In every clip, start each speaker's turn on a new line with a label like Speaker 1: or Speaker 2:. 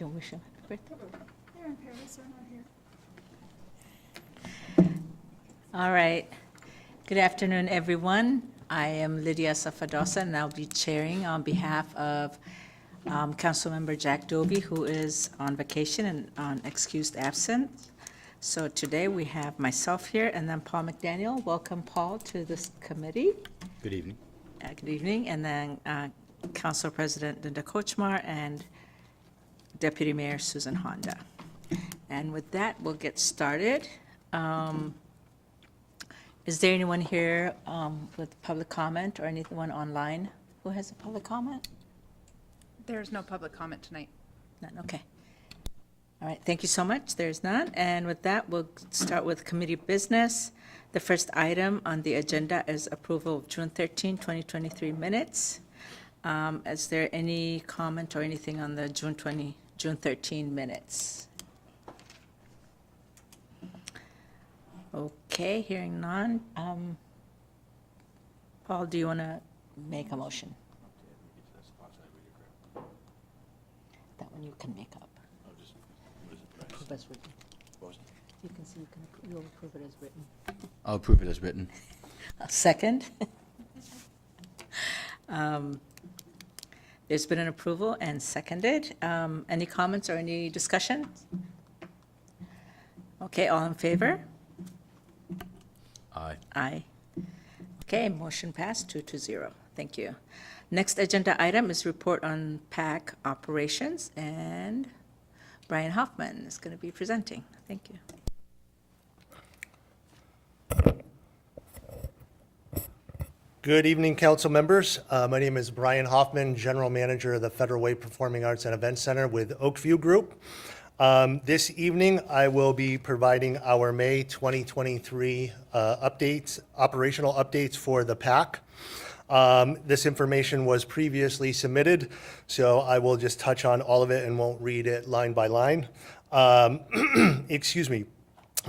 Speaker 1: Do you wish him happy birthday?
Speaker 2: They're in Paris, they're not here.
Speaker 1: All right. Good afternoon, everyone. I am Lydia Safadosa, and I'll be chairing on behalf of Councilmember Jack Dovey, who is on vacation and on excused absence. So today we have myself here, and then Paul McDaniel. Welcome, Paul, to this committee.
Speaker 3: Good evening.
Speaker 1: Good evening. And then Council President Linda Kochmar and Deputy Mayor Susan Honda. And with that, we'll get started. Is there anyone here with public comment or anyone online who has a public comment?
Speaker 2: There's no public comment tonight.
Speaker 1: None, okay. All right, thank you so much. There's none. And with that, we'll start with committee business. The first item on the agenda is approval of June 13, 2023 minutes. Is there any comment or anything on the June 13 minutes? Okay, hearing none. Paul, do you want to make a motion? That one you can make up. Approve as written. You can see, you'll approve it as written.
Speaker 3: I'll approve it as written.
Speaker 1: A second. There's been an approval and seconded. Any comments or any discussion? Okay, all in favor?
Speaker 3: Aye.
Speaker 1: Aye. Okay, motion passed 2-0. Thank you. Next agenda item is report on PAC operations, and Brian Hoffman is going to be presenting. Thank you.
Speaker 4: Good evening, council members. My name is Brian Hoffman, General Manager of the Federal Way Performing Arts and Events Center with Oakview Group. This evening, I will be providing our May 2023 operational updates for the PAC. This information was previously submitted, so I will just touch on all of it and won't read it line by line. Excuse me.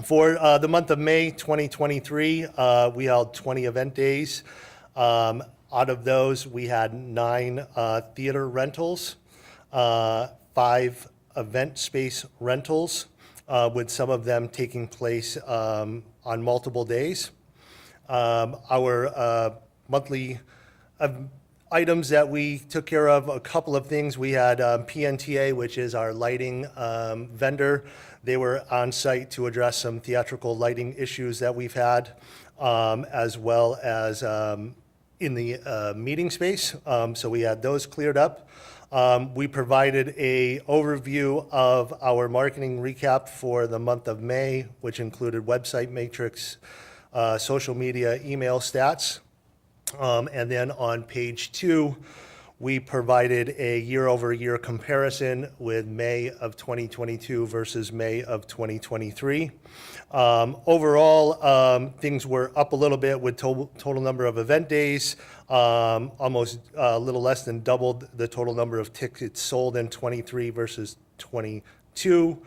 Speaker 4: For the month of May 2023, we held 20 event days. Out of those, we had 9 theater rentals, 5 event space rentals, with some of them taking place on multiple days. Our monthly items that we took care of, a couple of things. We had PNTA, which is our lighting vendor. They were on site to address some theatrical lighting issues that we've had, as well as in the meeting space. So we had those cleared up. We provided a overview of our marketing recap for the month of May, which included website matrix, social media, email stats. And then on page 2, we provided a year-over-year comparison with May of 2022 versus May of 2023. Overall, things were up a little bit with total number of event days, almost a little less than doubled the total number of tickets sold in 23 versus 22.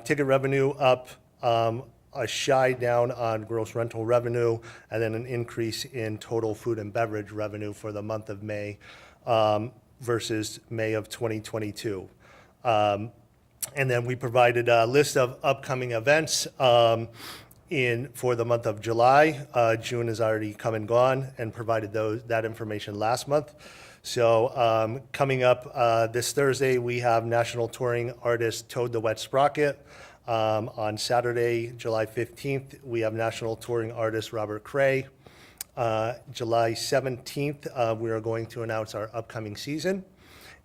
Speaker 4: Ticket revenue up, a shy down on gross rental revenue, and then an increase in total food and beverage revenue for the month of May versus May of 2022. And then we provided a list of upcoming events for the month of July. June has already come and gone, and provided that information last month. So coming up this Thursday, we have national touring artist Toad the Wet Sprocket. On Saturday, July 15th, we have national touring artist Robert Cray. July 17th, we are going to announce our upcoming season.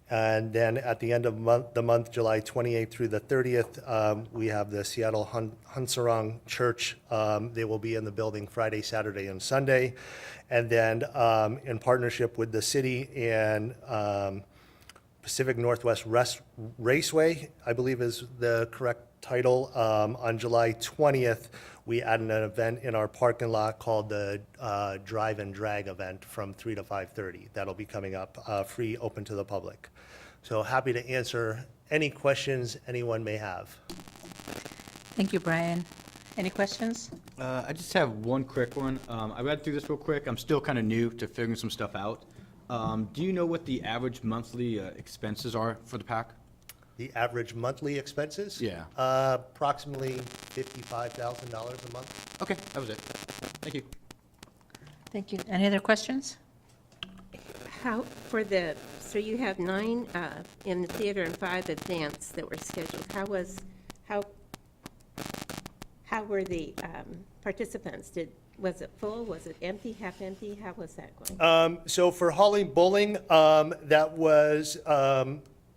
Speaker 4: And then at the end of the month, July 28th through the 30th, we have the Seattle Hunserong Church. They will be in the building Friday, Saturday, and Sunday. And then in partnership with the city and Pacific Northwest Raceway, I believe is the correct title, on July 20th, we added an event in our parking lot called the Drive and Drag event from 3 to 5:30. That'll be coming up, free, open to the public. So happy to answer any questions anyone may have.
Speaker 1: Thank you, Brian. Any questions?
Speaker 3: I just have one quick one. I read through this real quick. I'm still kind of new to figuring some stuff out. Do you know what the average monthly expenses are for the PAC?
Speaker 4: The average monthly expenses?
Speaker 3: Yeah.
Speaker 4: Approximately $55,000 a month.
Speaker 3: Okay, that was it. Thank you.
Speaker 1: Thank you. Any other questions?
Speaker 5: How, so you have 9 in the theater and 5 events that were scheduled. How were the participants? Was it full? Was it empty, half empty? How was that going?
Speaker 4: So for Holly Bowling, that was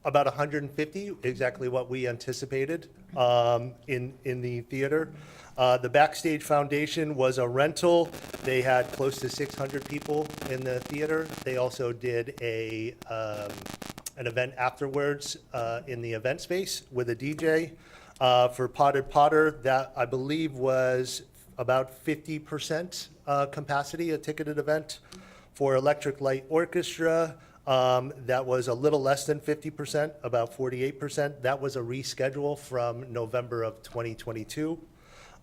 Speaker 4: about 150, exactly what we anticipated in the theater. The Backstage Foundation was a rental. They had close to 600 people in the theater. They also did an event afterwards in the event space with a DJ. For Potted Potter, that I believe was about 50% capacity, a ticketed event. For Electric Light Orchestra, that was a little less than 50%, about 48%. That was a reschedule from November of 2022.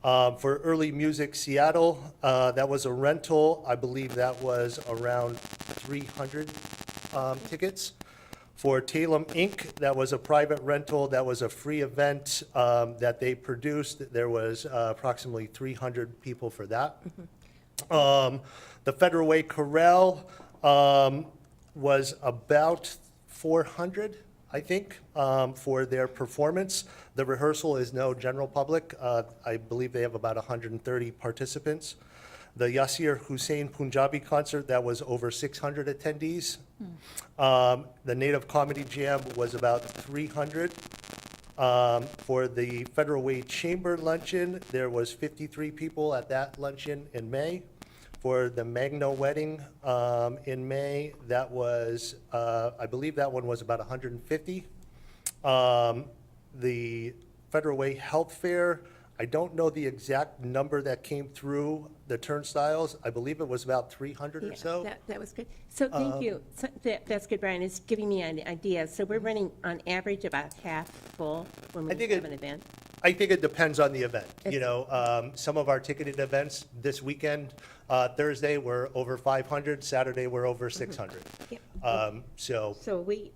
Speaker 4: For Early Music Seattle, that was a rental. I believe that was around 300 tickets. For Talem Inc., that was a private rental. That was a free event that they produced. There was approximately 300 people for that. The Federal Way Corral was about 400, I think, for their performance. The rehearsal is no general public. I believe they have about 130 participants. The Yasir Hussain Punjabi concert, that was over 600 attendees. The Native Comedy Jam was about 300. For the Federal Way Chamber Luncheon, there was 53 people at that luncheon in May. For the Magno Wedding in May, that was, I believe that one was about 150. The Federal Way Health Fair, I don't know the exact number that came through the turnstiles. I believe it was about 300 or
Speaker 5: Yeah,
Speaker 4: so.
Speaker 5: That was good. So thank you. So that's good, Brian. It's giving me an idea. So we're running on average about half full when we
Speaker 4: I think
Speaker 5: have an event?
Speaker 4: I think it depends on the event. You
Speaker 5: It's-
Speaker 4: know, some of our ticketed events this weekend, Thursday, were over 500, Saturday, we're over 600.
Speaker 5: Yep.
Speaker 4: So
Speaker 5: So we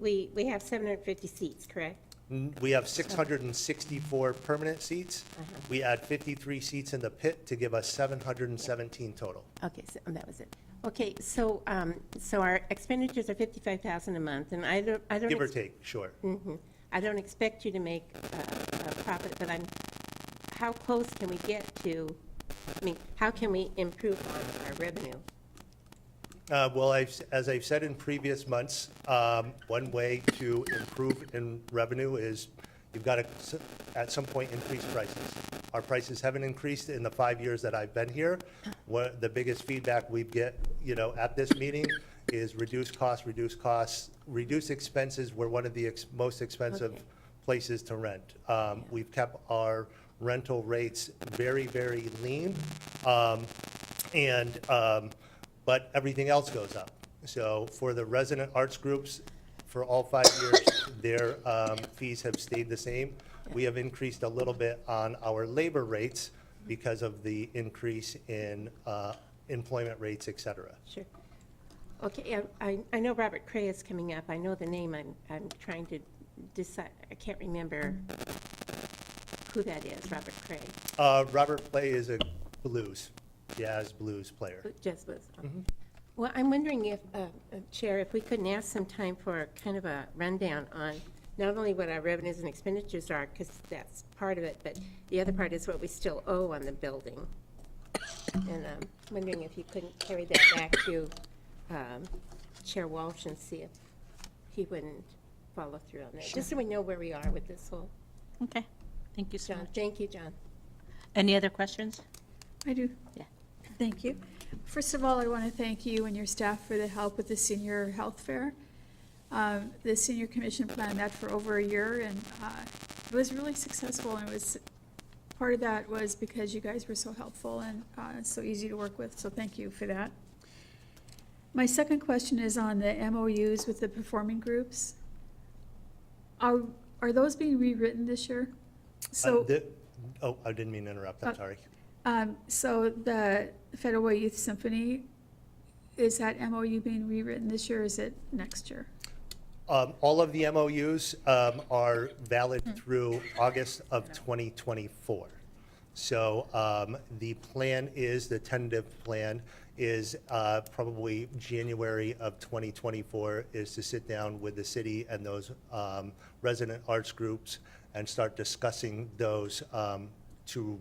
Speaker 5: have 750 seats, correct?
Speaker 4: we have 664 permanent seats. We add 53 seats in the pit to give us 717 total.
Speaker 5: Okay, so that was it. Okay, so, so our expenditures are 55,000 a month, and I don't.
Speaker 4: Give or take, sure.
Speaker 5: I don't expect you to make a profit, but how close can we get to, I mean, how can we improve on our revenue?
Speaker 4: Well, as I've said in previous months, one way to improve in revenue is you've got to, at some point, increase prices. Our prices haven't increased in the 5 years that I've been here. The biggest feedback we get, you know, at this meeting is reduce costs, reduce expenses. We're one of the most expensive
Speaker 5: Okay.
Speaker 4: places to rent. We've kept our rental rates very, very lean. But everything else goes up. So for the resident arts groups, for all 5 years, their fees have stayed the same. We have increased a little bit on our labor rates because of the increase in employment rates, et cetera.
Speaker 5: Sure. Okay, I know Robert Cray is coming up. I know the name. I'm trying to decide, I can't remember who that is, Robert Cray.
Speaker 4: Robert Play is a jazz blues player.
Speaker 5: Just was. Well, I'm wondering if, Chair, if we couldn't ask some time for kind of a rundown on not only what our revenues and expenditures are, because that's part of it, but the other part is what we still owe on the building. And I'm wondering if you couldn't carry that back to Chair Walsh and see if he wouldn't follow through on that, just so we know where we are with this whole.
Speaker 1: Okay, thank you so
Speaker 5: John,
Speaker 1: much.
Speaker 5: thank you, John.
Speaker 1: Any other questions?
Speaker 2: I do.
Speaker 1: Yeah.
Speaker 2: Thank you. First of all, I want to thank you and your staff for the help with the senior health fair. The senior commission planned that for over a year, and it was really successful, and it was, part of that was because you guys were so helpful and so easy to work with, so thank you for that. My second question is on the MOUs with the performing groups. Are those being rewritten this year? So.
Speaker 4: I didn't mean to interrupt, I'm sorry.
Speaker 2: So the Federal Way Youth Symphony, is that MOU being rewritten this year, or is it next year?
Speaker 4: All of the MOUs are valid through August of 2024. So the plan is, the tentative plan is probably January of 2024 is to sit down with the city and those resident arts groups and start discussing those to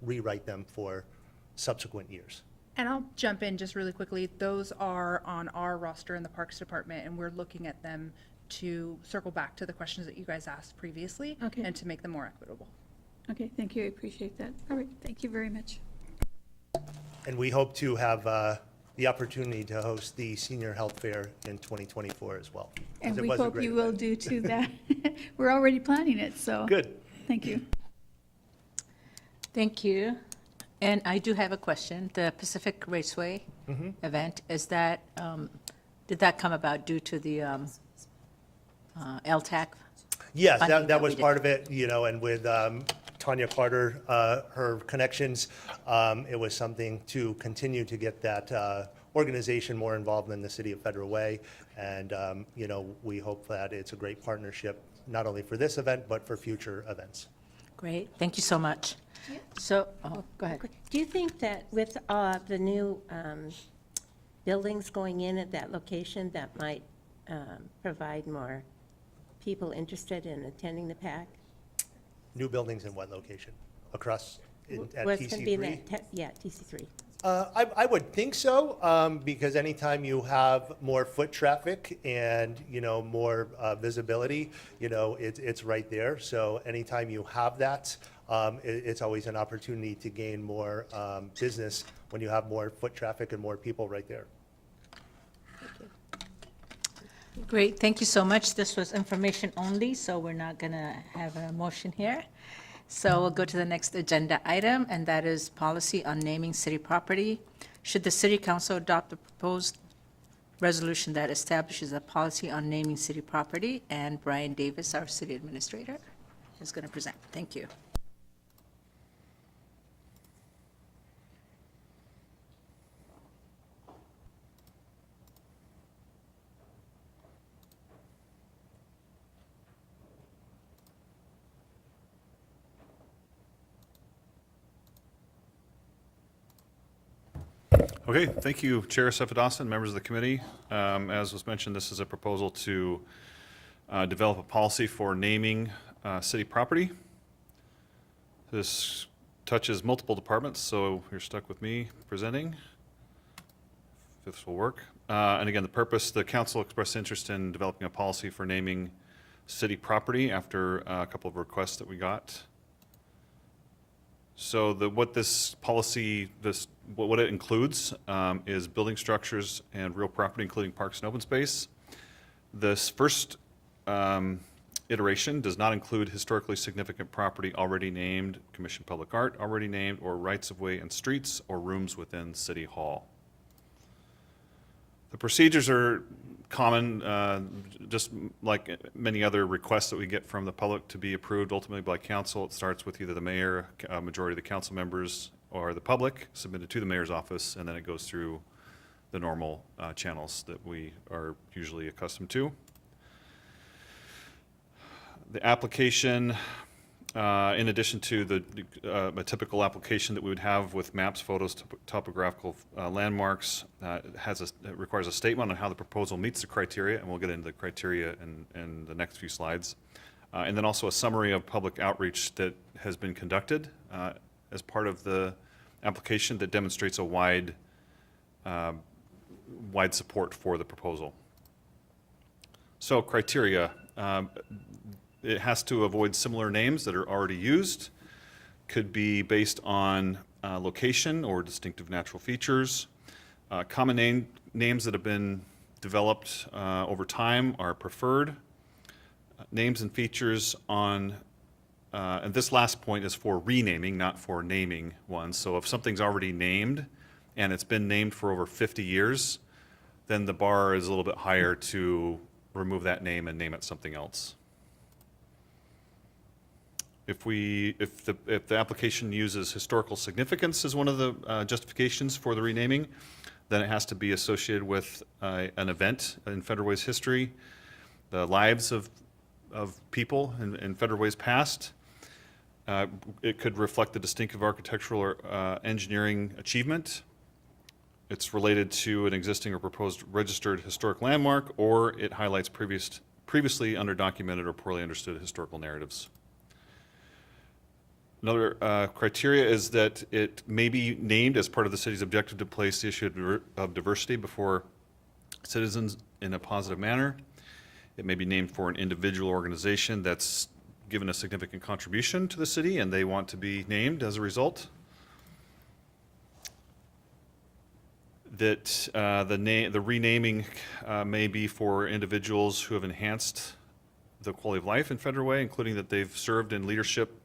Speaker 4: rewrite them for subsequent years.
Speaker 6: And I'll jump in just really quickly. Those are on our roster in the Parks Department, and we're looking at them to circle back to the questions that you guys asked previously
Speaker 2: Okay.
Speaker 6: and to make them more equitable.
Speaker 2: Okay, thank you, I appreciate that. All right, thank you very much.
Speaker 4: And we hope to have the opportunity to host the Senior Health Fair in 2024 as well. 'cause
Speaker 2: And
Speaker 4: it
Speaker 2: we
Speaker 4: was a
Speaker 2: hope
Speaker 4: great
Speaker 2: you will
Speaker 4: event.
Speaker 2: do too that. We're already planning it, so.
Speaker 4: Good.
Speaker 2: Thank you.
Speaker 1: Thank you. And I do have a question. The Pacific Raceway event, is that, did that come about due to the LTAC?
Speaker 4: Yes,
Speaker 1: funding
Speaker 4: that
Speaker 1: that
Speaker 4: was
Speaker 1: we did.
Speaker 4: part of it, you know, and with Tanya Carter, her connections, it was something to continue to get that organization more involved in the city of Federal Way. And, you know, we hope that it's a great partnership, not only for this event, but for future events.
Speaker 1: Great, thank you so much. So, oh, go ahead.
Speaker 5: Do you think that with the new buildings going in at that location, that might provide more people interested in attending the PAC?
Speaker 4: New buildings in what location? Across at
Speaker 5: What's going to be in
Speaker 4: TC3?
Speaker 5: that, yeah, TC3.
Speaker 4: I would think so, because anytime you have more foot traffic and, you know, more visibility, you know, it's right there. So anytime you have that, it's always an opportunity to gain more business when you have more foot traffic and more people right there.
Speaker 1: Great, thank you so much. This was information only, so we're not going to have a motion here. So we'll go to the next agenda item, and that is policy on naming city property. Should the city council adopt the proposed resolution that establishes a policy on naming city property? And Brian Davis, our city administrator, is going to present. Thank you.
Speaker 7: Okay, thank you, Chair Sefadossan, members of the committee. As was mentioned, this is a proposal to develop a policy for naming city property. This touches multiple departments, so you're stuck with me presenting. If this will work. And again, the purpose, the council expressed interest in developing a policy for naming city property after a couple of requests that we got. So what this policy, what it includes is building structures and real property, including parks and open space. This first iteration does not include historically significant property already named, Commission Public Art already named, or rights-of-way and streets or rooms within City Hall. The procedures are common, just like many other requests that we get from the public to be approved ultimately by council. It starts with either the mayor, a majority of the council members, or the public, submitted to the mayor's office, and then it goes through the normal channels that we are usually accustomed to. The application, in addition to a typical application that we would have with maps, photos, topographical landmarks, it requires a statement on how the proposal meets the criteria, and we'll get into the criteria in the next few slides. And then also a summary of public outreach that has been conducted as part of the application that demonstrates a wide support for the proposal. So criteria. It has to avoid similar names that are already used. Could be based on location or distinctive natural features. Common names that have been developed over time are preferred. Names and features on, and this last point is for renaming, not for naming ones. So if something's already named and it's been named for over 50 years, then the bar is a little bit higher to remove that name and name it something else. If the application uses historical significance as one of the justifications for the renaming, then it has to be associated with an event in Federal Way's history. the lives of people in Federal Way's past. It could reflect the distinctive architectural or engineering achievement. It's related to an existing or proposed registered historic landmark, or it highlights previously underdocumented or poorly understood historical narratives. Another criteria is that it may be named as part of the city's objective to place the issue of diversity before citizens in a positive manner. It may be named for an individual organization that's given a significant contribution to the city and they want to be named as a result. That the renaming may be for individuals who have enhanced the quality of life in Federal Way, including that they've served in leadership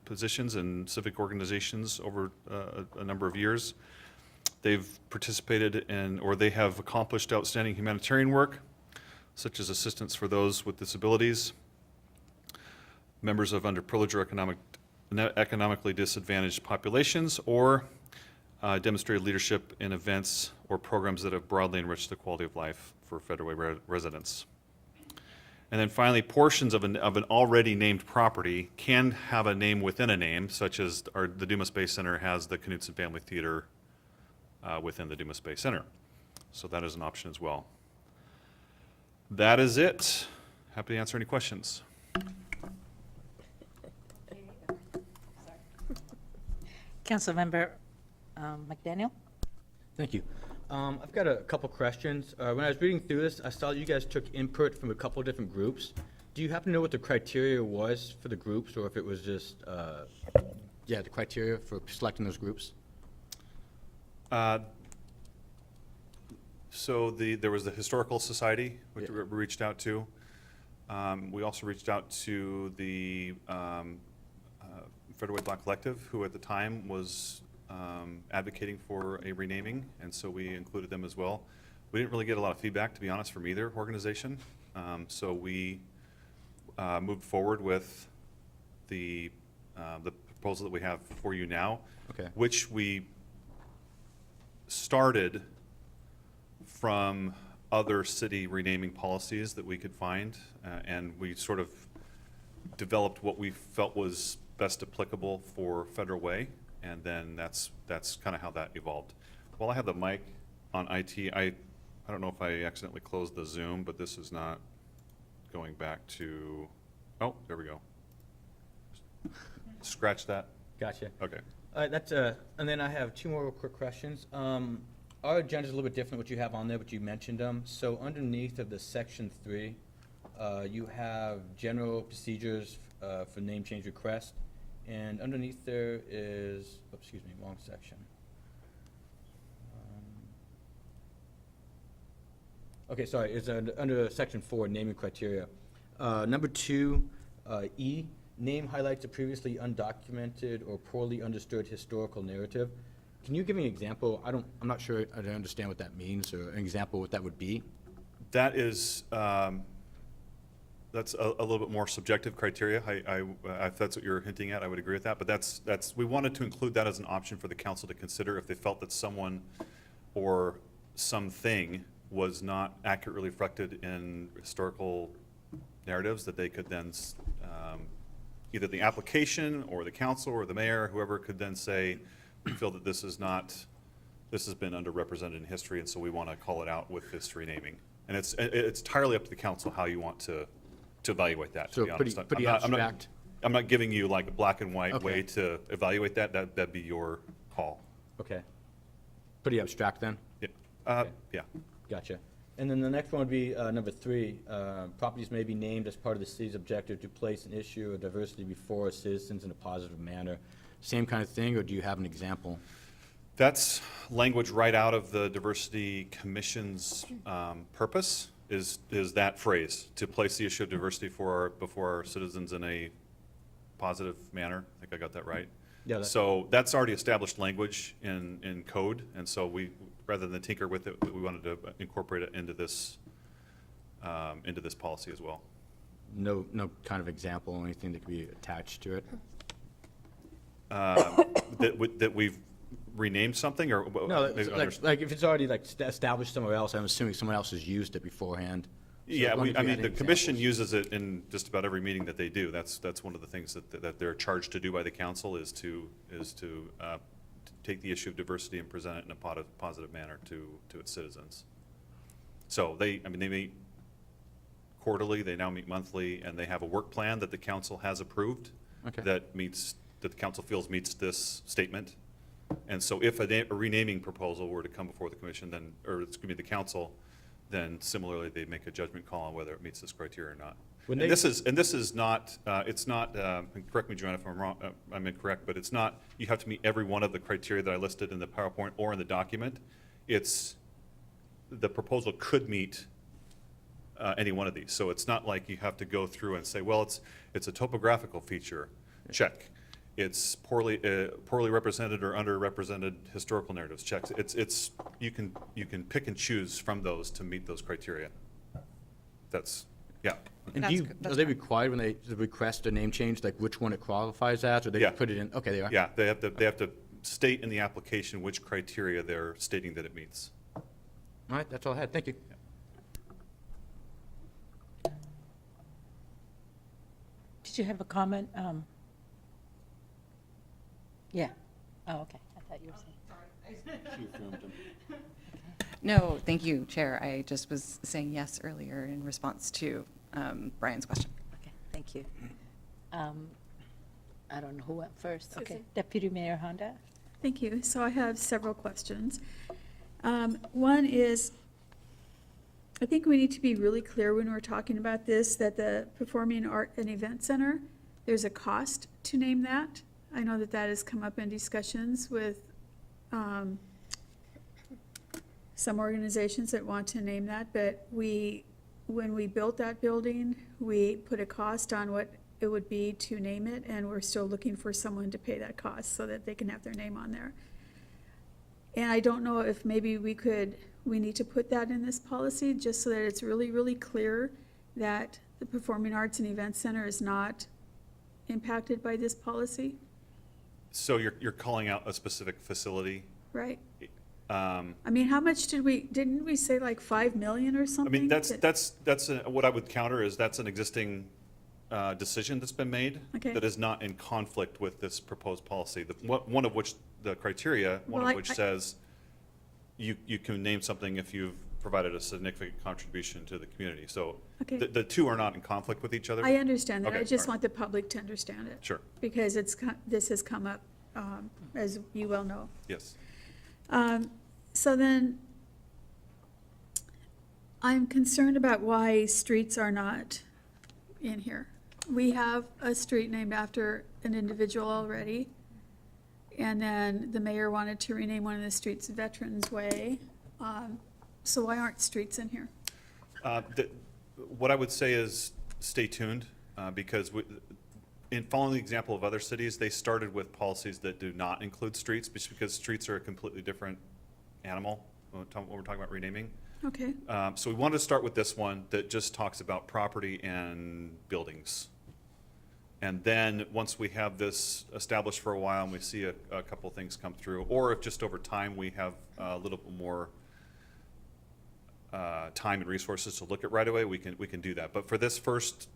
Speaker 7: positions in civic organizations over a number of years. They've participated in, or they have accomplished outstanding humanitarian work, such as assistance for those with disabilities, members of underprivileged or economically disadvantaged populations, or demonstrated leadership in events or programs that have broadly enriched the quality of life for Federal Way residents. And then finally, portions of an already named property can have a name within a name, such as the Dumas Bay Center has the Knutson Family Theater within the Dumas Bay Center. So that is an option as well. That is it. Happy to answer any questions.
Speaker 1: Councilmember McDaniel?
Speaker 3: Thank you. I've got a couple questions. When I was reading through this, I saw you guys took input from a couple of different groups. Do you happen to know what the criteria was for the groups, or if it was just, the criteria for selecting those groups?
Speaker 7: So there was the Historical Society, which we reached out to. We also reached out to the Federal Way Black Collective, who at the time was advocating for a renaming, and so we included them as well. We didn't really get a lot of feedback, to be honest, from either organization. So we moved forward with the proposal that we have for you now,
Speaker 3: Okay.
Speaker 7: which we started from other city renaming policies that we could find, and we sort of developed what we felt was best applicable for Federal Way, and then that's kind of how that evolved. While I have the mic on IT, I don't know if I accidentally closed the Zoom, but this is not going back to, oh, there we go. Scratch that.
Speaker 3: Gotcha.
Speaker 7: Okay.
Speaker 3: All right, that's, and then I have two more real quick questions. Our agenda's a little bit different than what you have on there, but you mentioned them. So underneath of the section 3, you have general procedures for name change request, and underneath there is, oh, excuse me, wrong section. Okay, sorry, it's under section 4, naming criteria. Number 2, E, name highlights a previously undocumented or poorly understood historical narrative. Can you give me an example? I'm not sure I understand what that means, or an example of what that would be.
Speaker 7: That is, that's a little bit more subjective criteria. If that's what you're hinting at, I would agree with that. But we wanted to include that as an option for the council to consider if they felt that someone or something was not accurately reflected in historical narratives, that they could then, either the application or the council or the mayor, whoever could then say, we feel that this has been underrepresented in history, and so we want to call it out with this renaming. And it's entirely up to the council how you want to evaluate that, to
Speaker 3: So
Speaker 7: be honest.
Speaker 3: pretty abstract.
Speaker 7: I'm not giving you like a black and white
Speaker 3: Okay.
Speaker 7: way to evaluate that. That'd be your call.
Speaker 3: Okay. Pretty abstract then?
Speaker 7: Yeah. Yeah.
Speaker 3: Gotcha. And then the next one would be number 3. Properties may be named as part of the city's objective to place an issue of diversity before citizens in a positive manner. Same kind of thing, or do you have an example?
Speaker 7: That's language right out of the Diversity Commission's purpose, is that phrase, to place the issue of diversity before our citizens in a positive manner. I think I got that right.
Speaker 3: Yeah,
Speaker 7: So that's already established language in code, and so we, rather than tinker with it, we wanted to incorporate it into this policy as well.
Speaker 3: No kind of example, or anything that could be attached to it?
Speaker 7: That we've renamed something, or?
Speaker 3: No,
Speaker 7: maybe
Speaker 3: like if it's already like established somewhere else, I'm assuming someone else has used it beforehand.
Speaker 7: Yeah,
Speaker 8: as long as
Speaker 7: I
Speaker 8: you
Speaker 7: mean,
Speaker 8: had
Speaker 7: the commission
Speaker 8: examples.
Speaker 7: uses it in just about every meeting that they do. That's one of the things that they're charged to do by the council is to take the issue of diversity and present it in a positive manner to its citizens. So they meet quarterly, they now meet monthly, and they have a work plan that the council has approved
Speaker 8: Okay.
Speaker 7: that the council feels meets this statement. And so if a renaming proposal were to come before the commission, then, or it's going to be the council, then similarly, they make a judgment call on whether it meets this criteria or not.
Speaker 8: When
Speaker 7: And
Speaker 8: they-
Speaker 7: this is not, it's not, and correct me, Joanna, if I'm wrong, I'm incorrect, but it's not, you have to meet every one of the criteria that I listed in the PowerPoint or in the document. It's, the proposal could meet any one of these. So it's not like you have to go through and say, well, it's a topographical feature, check. It's poorly represented or underrepresented historical narratives, checks. It's, you can pick and choose from those to meet those criteria. That's, yeah.
Speaker 8: And are they required when they request a name change, like which one it qualifies as, or they
Speaker 7: Yeah.
Speaker 8: put it in? Okay, they are?
Speaker 7: Yeah, they have to state in the application which criteria they're stating that it meets.
Speaker 8: All right, that's all I had. Thank you.
Speaker 1: Did you have a comment? Yeah. Oh, okay. I thought you were saying.
Speaker 9: No, thank you, Chair. I just was saying yes earlier in response to Brian's question.
Speaker 1: Okay, thank you. I don't know who went first. Okay,
Speaker 2: Susan.
Speaker 1: Deputy Mayor Honda?
Speaker 2: Thank you. So I have several questions. One is, I think we need to be really clear when we're talking about this, that the Performing Art and Event Center, there's a cost to name that. I know that that has come up in discussions with some organizations that want to name that, but when we built that building, we put a cost on what it would be to name it, and we're still looking for someone to pay that cost so that they can have their name on there. And I don't know if maybe we need to put that in this policy, just so that it's really, really clear that the Performing Arts and Event Center is not impacted by this policy,
Speaker 7: So you're calling out a specific facility?
Speaker 2: right?
Speaker 7: I
Speaker 2: I mean, how much didn't we say like 5 million or something?
Speaker 7: mean, what I would counter is that's an existing decision that's been made
Speaker 2: Okay.
Speaker 7: that is not in conflict with this proposed policy. One of which, the criteria, one
Speaker 2: Well,
Speaker 7: of which says you can name something if you've provided a significant contribution to the community. So
Speaker 2: Okay.
Speaker 7: the two are not in conflict with each other?
Speaker 2: I understand that, I
Speaker 7: Okay,
Speaker 2: just
Speaker 7: all right.
Speaker 2: want the public to understand it.
Speaker 7: Sure,
Speaker 2: Because this has come up, as you well know.
Speaker 7: yes.
Speaker 2: So then, I'm concerned about why streets are not in here. We have a street named after an individual already, and then the mayor wanted to rename one of the streets Veterans Way. So why aren't streets in here?
Speaker 7: What I would say is stay tuned, because in following the example of other cities, they started with policies that do not include streets, just because streets are a completely different animal when we're talking about renaming.
Speaker 2: Okay,
Speaker 7: So we wanted to start with this one that just talks about property and buildings. And then, once we have this established for a while and we see a couple of things come through, or if just over time we have a little bit more time and resources to look at right away, we can do that. But for this first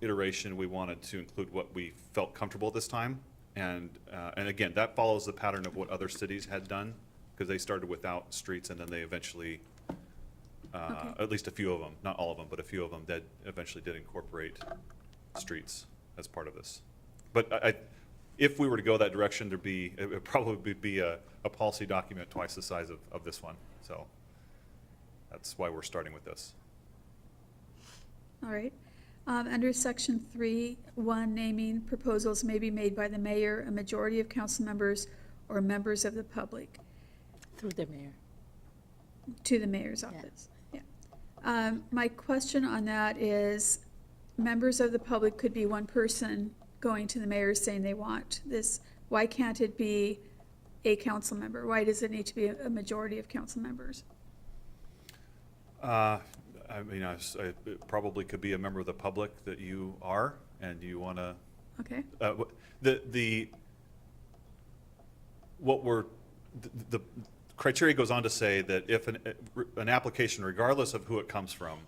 Speaker 7: iteration, we wanted to include what we felt comfortable this time. And again, that follows the pattern of what other cities had done, because they started without streets and then they eventually,
Speaker 2: Okay.
Speaker 7: at least a few of them, not all of them, but a few of them that eventually did incorporate streets as part of this. But if we were to go that direction, it would probably be a policy document twice the size of this one. So that's why we're starting with this.
Speaker 2: all right. Under section 3(1), naming proposals may be made by the mayor, a majority of council members, or members of the public.
Speaker 1: Through the mayor.
Speaker 2: To the mayor's office, yeah. My question on that is, members of the public could be one person going to the mayor saying they want this. Why can't it be a council member? Why does it need to be a majority of council members?
Speaker 7: I mean, it probably could be a member of the public that you are, and you want to,
Speaker 2: Okay,
Speaker 7: the criteria goes on to say that if an application, regardless of who it comes from,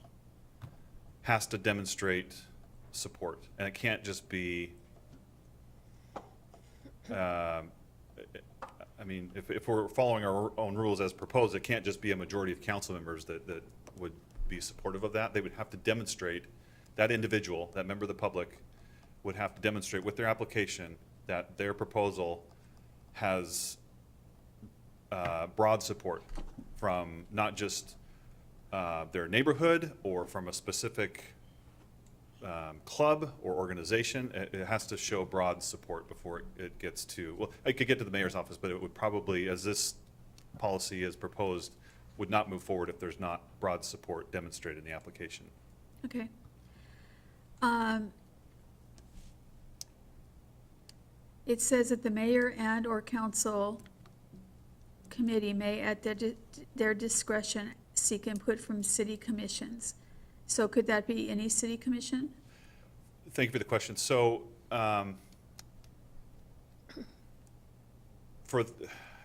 Speaker 7: has to demonstrate support. And it can't just be, I mean, if we're following our own rules as proposed, it can't just be a majority of council members that would be supportive of that. They would have to demonstrate, that individual, that member of the public, would have to demonstrate with their application that their proposal has broad support from not just their neighborhood or from a specific club or organization. It has to show broad support before it gets to, well, it could get to the mayor's office, but it would probably, as this policy is proposed, would not move forward if there's not broad support demonstrated in the application.
Speaker 2: Okay. It says that the mayor and/or council committee may, at their discretion, seek input from city commissions. So could that be any city commission?
Speaker 7: Thank you for the question. So,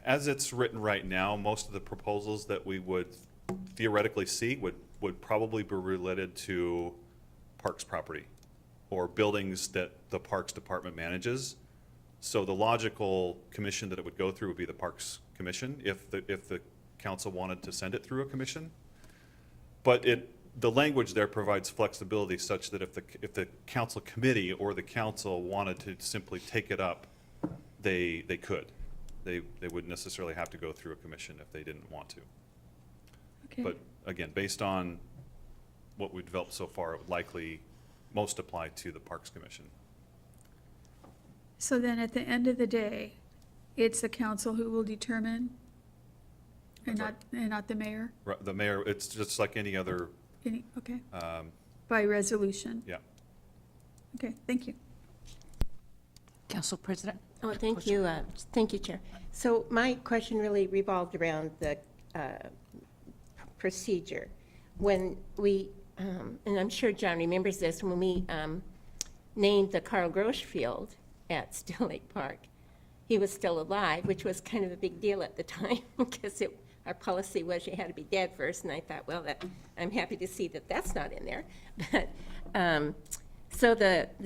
Speaker 7: as it's written right now, most of the proposals that we would theoretically see would probably be related to parks property or buildings that the Parks Department manages. So the logical commission that it would go through would be the Parks Commission if the council wanted to send it through a commission. But the language there provides flexibility such that if the council committee or the council wanted to simply take it up, they could. They wouldn't necessarily have to go through a commission if they didn't want to.
Speaker 2: Okay.
Speaker 7: But again, based on what we've developed so far, it would likely most apply to the Parks Commission.
Speaker 2: So then at the end of the day, it's the council who will determine and
Speaker 7: That's
Speaker 2: not the mayor?
Speaker 7: The mayor, it's just like any other,
Speaker 2: Okay,
Speaker 7: um,
Speaker 2: by resolution?
Speaker 7: yeah.
Speaker 2: Okay, thank you.
Speaker 1: Council President?
Speaker 5: Oh, thank you, Chair. So my question really revolved around the procedure. When we, and I'm sure John remembers this, when we named the Carl Grosch Field at Still Lake Park, he was still alive, which was kind of a big deal at the time, because our policy was you had to be dead first, and I thought, well, I'm happy to see that that's not in there. But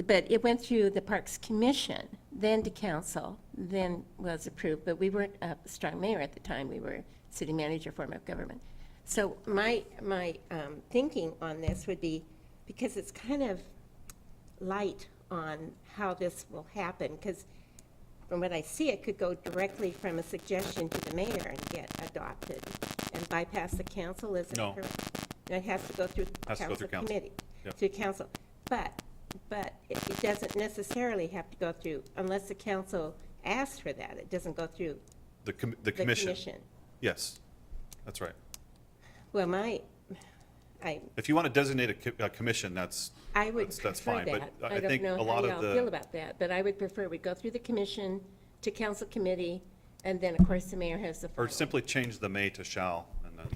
Speaker 5: but it went through the Parks Commission, then to council, then was approved, but we weren't a strong mayor at the time, we were city manager form of government. So my thinking on this would be, because it's kind of light on how this will happen, because from what I see, it could go directly from a suggestion to the mayor and get adopted and bypass the council, is it
Speaker 7: No.
Speaker 2: correct?
Speaker 5: It has to go through
Speaker 7: Has to go
Speaker 5: council
Speaker 7: through council.
Speaker 5: committee,
Speaker 7: Yep.
Speaker 5: through council. But it doesn't necessarily have to go through, unless the council asks for that, it doesn't go through
Speaker 7: The
Speaker 5: the
Speaker 7: commission.
Speaker 5: commission.
Speaker 7: Yes, that's right.
Speaker 5: Well,
Speaker 7: If you want to designate a commission,
Speaker 5: I would
Speaker 7: that's
Speaker 5: prefer
Speaker 7: fine.
Speaker 5: that.
Speaker 7: But
Speaker 5: I
Speaker 7: I
Speaker 5: don't
Speaker 7: think
Speaker 5: know
Speaker 7: a
Speaker 5: how
Speaker 7: lot of
Speaker 5: y'all feel
Speaker 7: the,
Speaker 5: about that, but I would prefer we go through the commission to council committee, and then, of course, the mayor has the
Speaker 7: or
Speaker 5: final.
Speaker 7: simply change the may to shall, and then,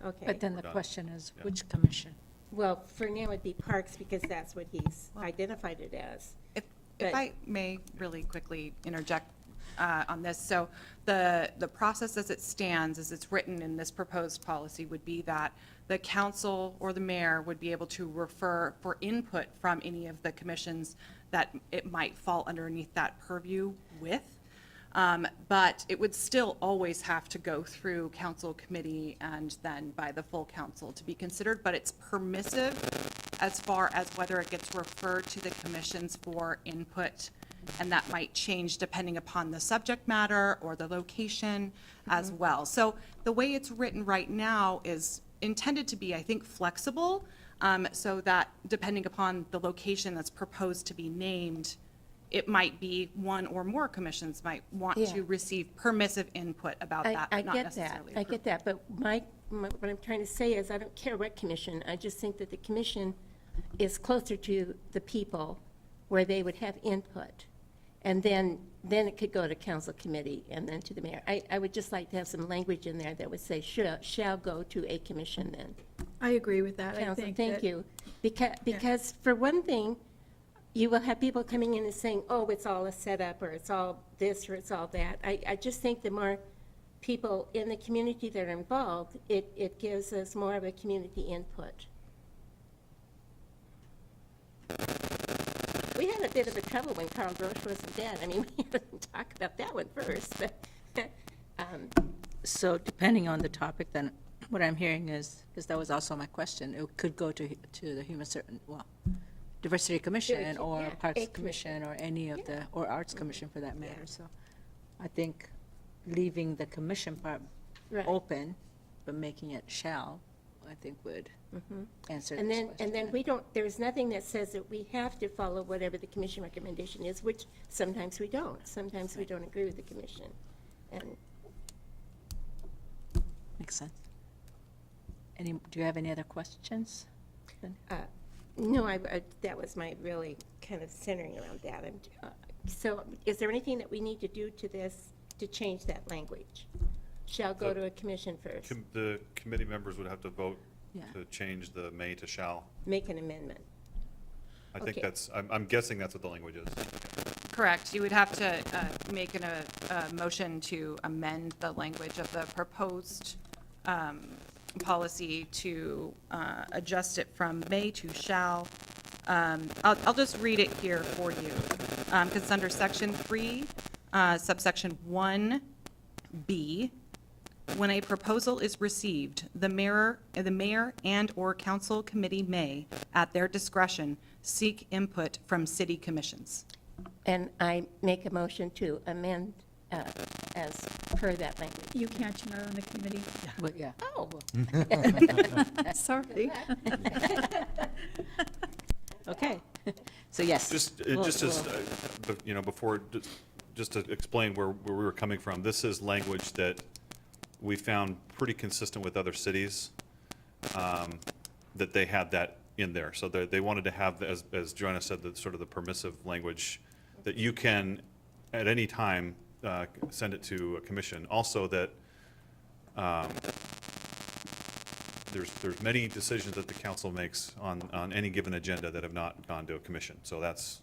Speaker 5: Okay.
Speaker 1: But then
Speaker 7: We're
Speaker 1: the
Speaker 7: done.
Speaker 1: question is,
Speaker 7: Yeah.
Speaker 1: which commission?
Speaker 5: Well, for now, it'd be parks, because that's what he's identified it as.
Speaker 9: If
Speaker 5: But-
Speaker 9: I may really quickly interject on this. So the process as it stands, as it's written in this proposed policy, would be that the council or the mayor would be able to refer for input from any of the commissions that it might fall underneath that purview with. But it would still always have to go through council committee and then by the full council to be considered. But it's permissive as far as whether it gets referred to the commissions for input. And that might change depending upon the subject matter or the location as well. So the way it's written right now is intended to be, I think, flexible, so that depending upon the location that's proposed to be named, it might be one or more commissions might want
Speaker 5: Yeah.
Speaker 9: to receive permissive input about that,
Speaker 5: I
Speaker 9: but not
Speaker 5: get that,
Speaker 9: necessarily
Speaker 5: I
Speaker 9: approve.
Speaker 5: get that, but what I'm trying to say is, I don't care what commission, I just think that the commission is closer to the people where they would have input. And then it could go to council committee and then to the mayor. I would just like to have some language in there that would say, shall go to a commission then.
Speaker 2: I agree with that. I
Speaker 5: Council,
Speaker 2: think
Speaker 5: thank
Speaker 2: that-
Speaker 5: you. Because for one thing, you will have people coming in and saying, oh, it's all a setup, or it's all this, or it's all that. I just think the more people in the community that are involved, it gives us more of a community input. had a bit of a trouble when Carl Grosch wasn't dead. I mean, we had to talk about that one first, but,
Speaker 1: So depending on the topic, then what I'm hearing is, because that was also my question, it could go to the Diversity Commission or
Speaker 5: yeah,
Speaker 1: Parks
Speaker 5: a
Speaker 1: Commission or any of the, or Arts Commission for that matter. So I think leaving the commission part
Speaker 5: Right.
Speaker 1: open, but making it shall, I think would answer this
Speaker 5: and
Speaker 1: question.
Speaker 5: then we don't, there's nothing that says that we have to follow whatever the commission recommendation is, which sometimes we don't. Sometimes we don't agree with the commission. And
Speaker 1: Makes sense. Do you have any other questions?
Speaker 5: no, that was my really kind of centering around that. So is there anything that we need to do to this to change that language? Shall go to a commission first,
Speaker 7: The committee members would have to vote
Speaker 1: Yeah.
Speaker 7: to change the may to shall.
Speaker 5: make an amendment.
Speaker 7: I think
Speaker 5: Okay.
Speaker 7: that's, I'm guessing that's what the language is.
Speaker 9: Correct. You would have to make a motion to amend the language of the proposed policy to adjust it from may to shall. I'll just read it here for you, because it's under section 3, subsection 1B. When a proposal is received, the mayor and/or council committee may, at their discretion, seek input from city commissions.
Speaker 5: And I make a motion to amend as per that language.
Speaker 2: You can't, you're not on the committee.
Speaker 1: But yeah.
Speaker 5: Oh,
Speaker 2: Sorry.
Speaker 1: Okay. So yes.
Speaker 7: Just,
Speaker 1: we'll-
Speaker 7: just as,
Speaker 1: we'll-
Speaker 7: before, just to explain where we were coming from, this is language that we found pretty consistent with other cities, that they had that in there. So they wanted to have, as Joanna said, the sort of the permissive language that you can, at any time, send it to a commission. Also that there's many decisions that the council makes on any given agenda that have not gone to a commission. So that's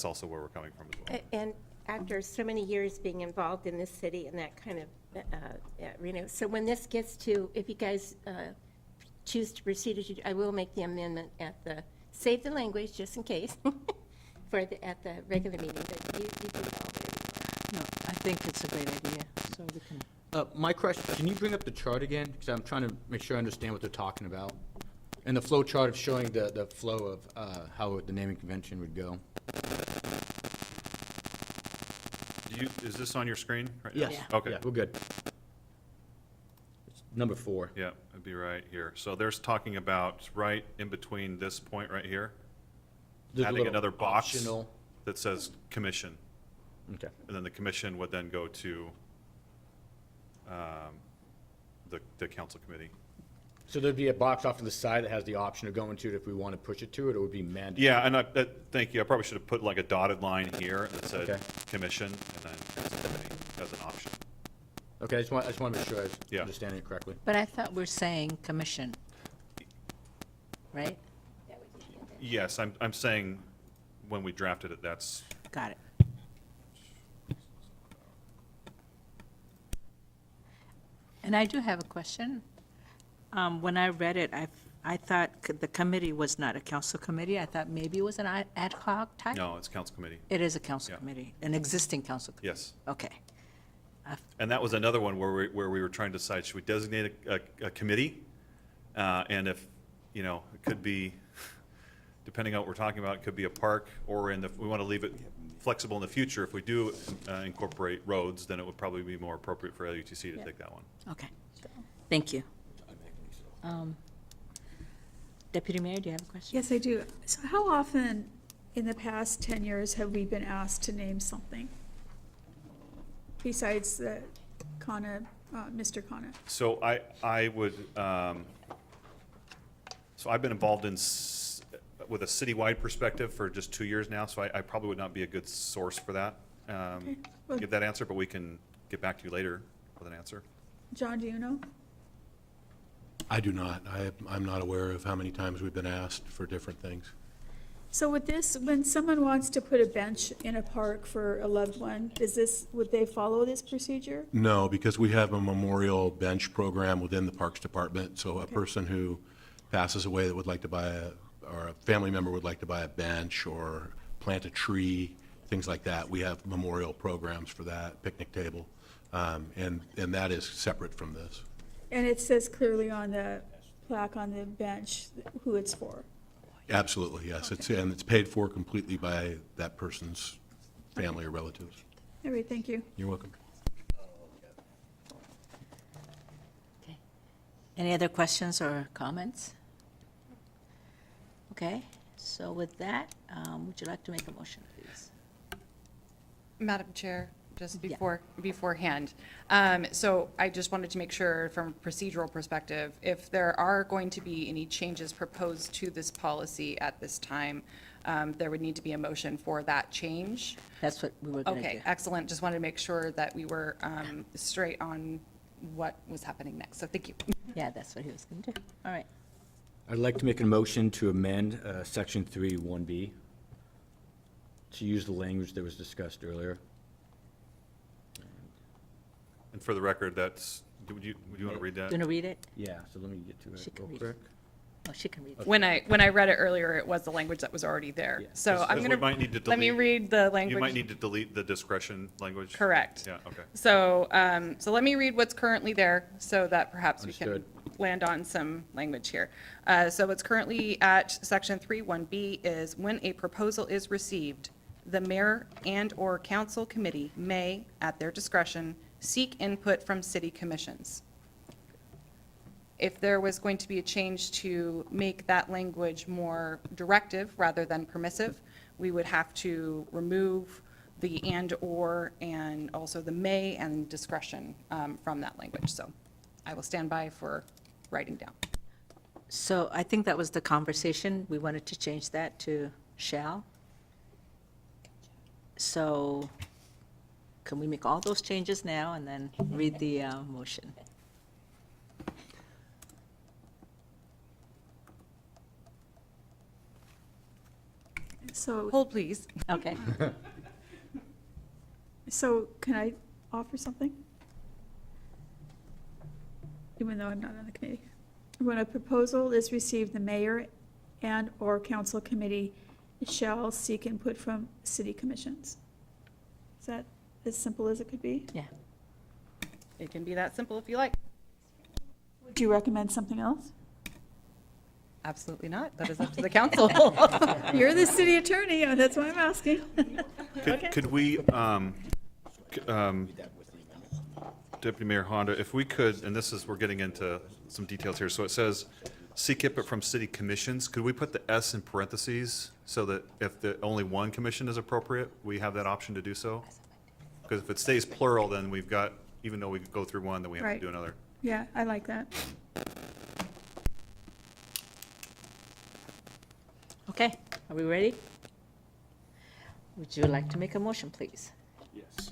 Speaker 7: also where we're coming from as well.
Speaker 5: and after so many years being involved in this city and that kind of arena, so when this gets to, if you guys choose to proceed as you, I will make the amendment at the, save the language just in case, at the regular meeting, but you do it all there.
Speaker 1: No, I think it's a great idea, so we can.
Speaker 8: My question, can you bring up the chart again? Because I'm trying to make sure I understand what they're talking about. And the flow chart of showing the flow of how the naming convention would go.
Speaker 7: Is this on your screen right now?
Speaker 8: Yes.
Speaker 1: Yeah.
Speaker 7: Okay.
Speaker 8: Yeah, we're good. It's number 4.
Speaker 7: Yeah, it'd be right here. So there's talking about right in between this point right here,
Speaker 8: There's a
Speaker 7: adding
Speaker 8: little
Speaker 7: another box
Speaker 8: optional-
Speaker 7: that says commission.
Speaker 8: Okay.
Speaker 7: And then the commission would then go to the council committee.
Speaker 8: So there'd be a box off to the side that has the option of going to it if we want to push it to it, or it would be mandatory?
Speaker 7: Yeah, and thank you. I probably should have put like a dotted line here that
Speaker 8: Okay.
Speaker 7: said commission and then council committee as an option.
Speaker 8: Okay, I just want to make sure I was
Speaker 7: Yeah.
Speaker 8: understanding it correctly.
Speaker 1: But I thought we're saying commission, right?
Speaker 7: Yes, I'm saying when we drafted it, that's,
Speaker 1: Got it. And I do have a question. When I read it, I thought the committee was not a council committee. I thought maybe it was an ad hoc type?
Speaker 7: no, it's council committee.
Speaker 1: It is a council
Speaker 7: Yeah.
Speaker 1: committee, an existing council committee?
Speaker 7: Yes.
Speaker 1: Okay.
Speaker 7: And that was another one where we were trying to decide, should we designate a committee? And if, it could be, depending on what we're talking about, it could be a park, or we want to leave it flexible in the future. If we do incorporate roads, then it would probably be more appropriate for LUTC to take that one.
Speaker 1: Okay. Thank you. Deputy Mayor, do you have a question?
Speaker 2: Yes, I do. So how often in the past 10 years have we been asked to name something? Besides the Mr. Kana?
Speaker 7: So I would, so I've been involved with a citywide perspective for just 2 years now, so I probably would not be a good source for that.
Speaker 2: Well-
Speaker 7: Give that answer, but we can get back to you later with an answer.
Speaker 2: John, do you know?
Speaker 10: I do not. I'm not aware of how many times we've been asked for different things.
Speaker 2: So with this, when someone wants to put a bench in a park for a loved one, would they follow this procedure?
Speaker 10: No, because we have a memorial bench program within the Parks Department. So a person who passes away that would like to buy or a family member would like to buy a bench or plant a tree, things like that. We have memorial programs for that, picnic table, and that is separate from this.
Speaker 2: And it says clearly on the plaque on the bench who it's for.
Speaker 10: Absolutely, yes. And it's paid for completely by that person's family or relatives.
Speaker 2: All right, thank you.
Speaker 10: You're welcome.
Speaker 1: Okay. Any other questions or comments? Okay, so with that, would you like to make a motion, please?
Speaker 9: Madam Chair, just
Speaker 1: Yeah.
Speaker 9: beforehand. So I just wanted to make sure from a procedural perspective, if there are going to be any changes proposed to this policy at this time, there would need to be a motion for that change.
Speaker 1: That's what we were going to do.
Speaker 9: Okay, excellent. Just wanted to make sure that we were straight on what was happening next. So thank you.
Speaker 1: Yeah, that's what he was going to do. All right.
Speaker 8: I'd like to make a motion to amend Section 3, 1B, to use the language that was discussed earlier.
Speaker 7: And for the record, that's, would you want to read that?
Speaker 1: You want to read it?
Speaker 8: Yeah, so let me get to
Speaker 1: She
Speaker 8: it
Speaker 1: can
Speaker 8: real
Speaker 1: read it.
Speaker 8: quick.
Speaker 1: Oh, she can read it.
Speaker 9: When I read it earlier, it was the language that was already there.
Speaker 8: Yeah.
Speaker 9: So I'm
Speaker 7: Because
Speaker 9: going
Speaker 7: we might need to
Speaker 9: let me
Speaker 7: delete-
Speaker 9: read the language.
Speaker 7: You might need to delete the discretion language.
Speaker 9: Correct.
Speaker 7: Yeah, okay.
Speaker 9: So, so let me read what's currently there so that perhaps we can
Speaker 8: Understood.
Speaker 9: land on some language here. So what's currently at Section 3.1B is when a proposal is received, the mayor and/or council committee may, at their discretion, seek input from city commissions. If there was going to be a change to make that language more directive rather than permissive, we would have to remove the and/or and also the may and discretion from that language. So I will stand by for writing down.
Speaker 1: So I think that was the conversation. We wanted to change that to shall. So can we make all those changes now and then read the motion?
Speaker 2: So,
Speaker 9: Hold, please.
Speaker 1: Okay.
Speaker 2: so can I offer something? Even though I'm not on the committee. When a proposal is received, the mayor and/or council committee shall seek input from city commissions. Is that as simple as it could be?
Speaker 1: Yeah.
Speaker 9: It can be that simple if you like.
Speaker 2: Do you recommend something else?
Speaker 9: Absolutely not. That is up to the council.
Speaker 2: You're the city attorney, that's why I'm asking.
Speaker 7: Could we, Deputy Mayor Honda, if we could, and this is, we're getting into some details here, so it says, seek input from city commissions, could we put the S in parentheses so that if the only one commission is appropriate, we have that option to do so? Because if it stays plural, then we've got, even though we go through one, then we have
Speaker 2: Right.
Speaker 7: to do another.
Speaker 2: Yeah, I like that.
Speaker 1: Okay, are we ready? Would you like to make a motion, please?
Speaker 8: Yes.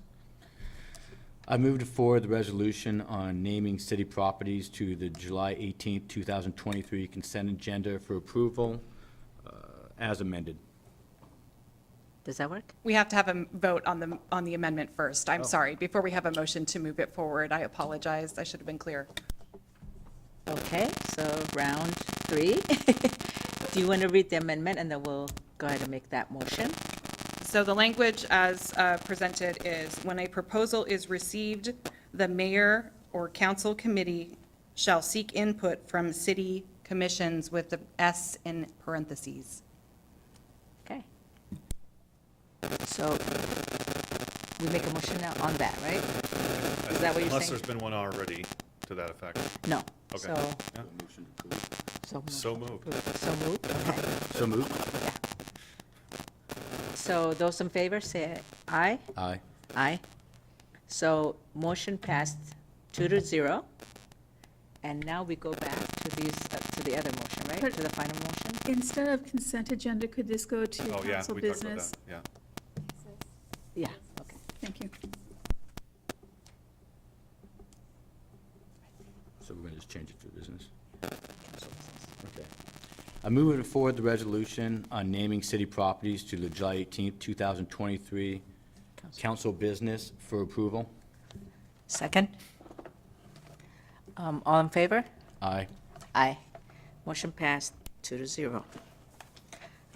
Speaker 8: I move to forward the resolution on naming city properties to the July 18th, 2023 consent agenda for approval as amended.
Speaker 1: Does that work?
Speaker 9: We have to have a vote on the amendment first. I'm sorry. Before we have a motion to move it forward, I apologize. I should have been clear.
Speaker 1: Okay, so round 3. Do you want to read the amendment, and then we'll go ahead and make that motion?
Speaker 9: So the language as presented is, when a proposal is received, the mayor or council committee shall seek input from city commissions with the S in parentheses.
Speaker 1: Okay. So we make a motion now on that, right? Is that what you're
Speaker 7: Unless
Speaker 1: saying?
Speaker 7: there's been one already to that effect.
Speaker 1: No.
Speaker 7: Okay.
Speaker 1: So,
Speaker 7: Yeah.
Speaker 1: so moved.
Speaker 7: So moved.
Speaker 1: So moved, okay.
Speaker 8: So moved.
Speaker 1: Yeah. So those in favor, say aye.
Speaker 8: Aye.
Speaker 1: Aye. So motion passed 2-0. And now we go back to these, to the other motion, right?
Speaker 2: But-
Speaker 1: To the final motion?
Speaker 2: Instead of consent agenda, could this go to
Speaker 7: Oh, yeah,
Speaker 2: council
Speaker 7: we talked about
Speaker 2: business?
Speaker 7: that, yeah.
Speaker 1: Yeah, okay.
Speaker 2: Thank you.
Speaker 8: So we're going to just change it to business. Okay. I move to forward the resolution on naming city properties to the July 18th, 2023 council business for approval.
Speaker 1: Second? All in favor?
Speaker 8: Aye.
Speaker 1: Aye. Motion passed 2-0.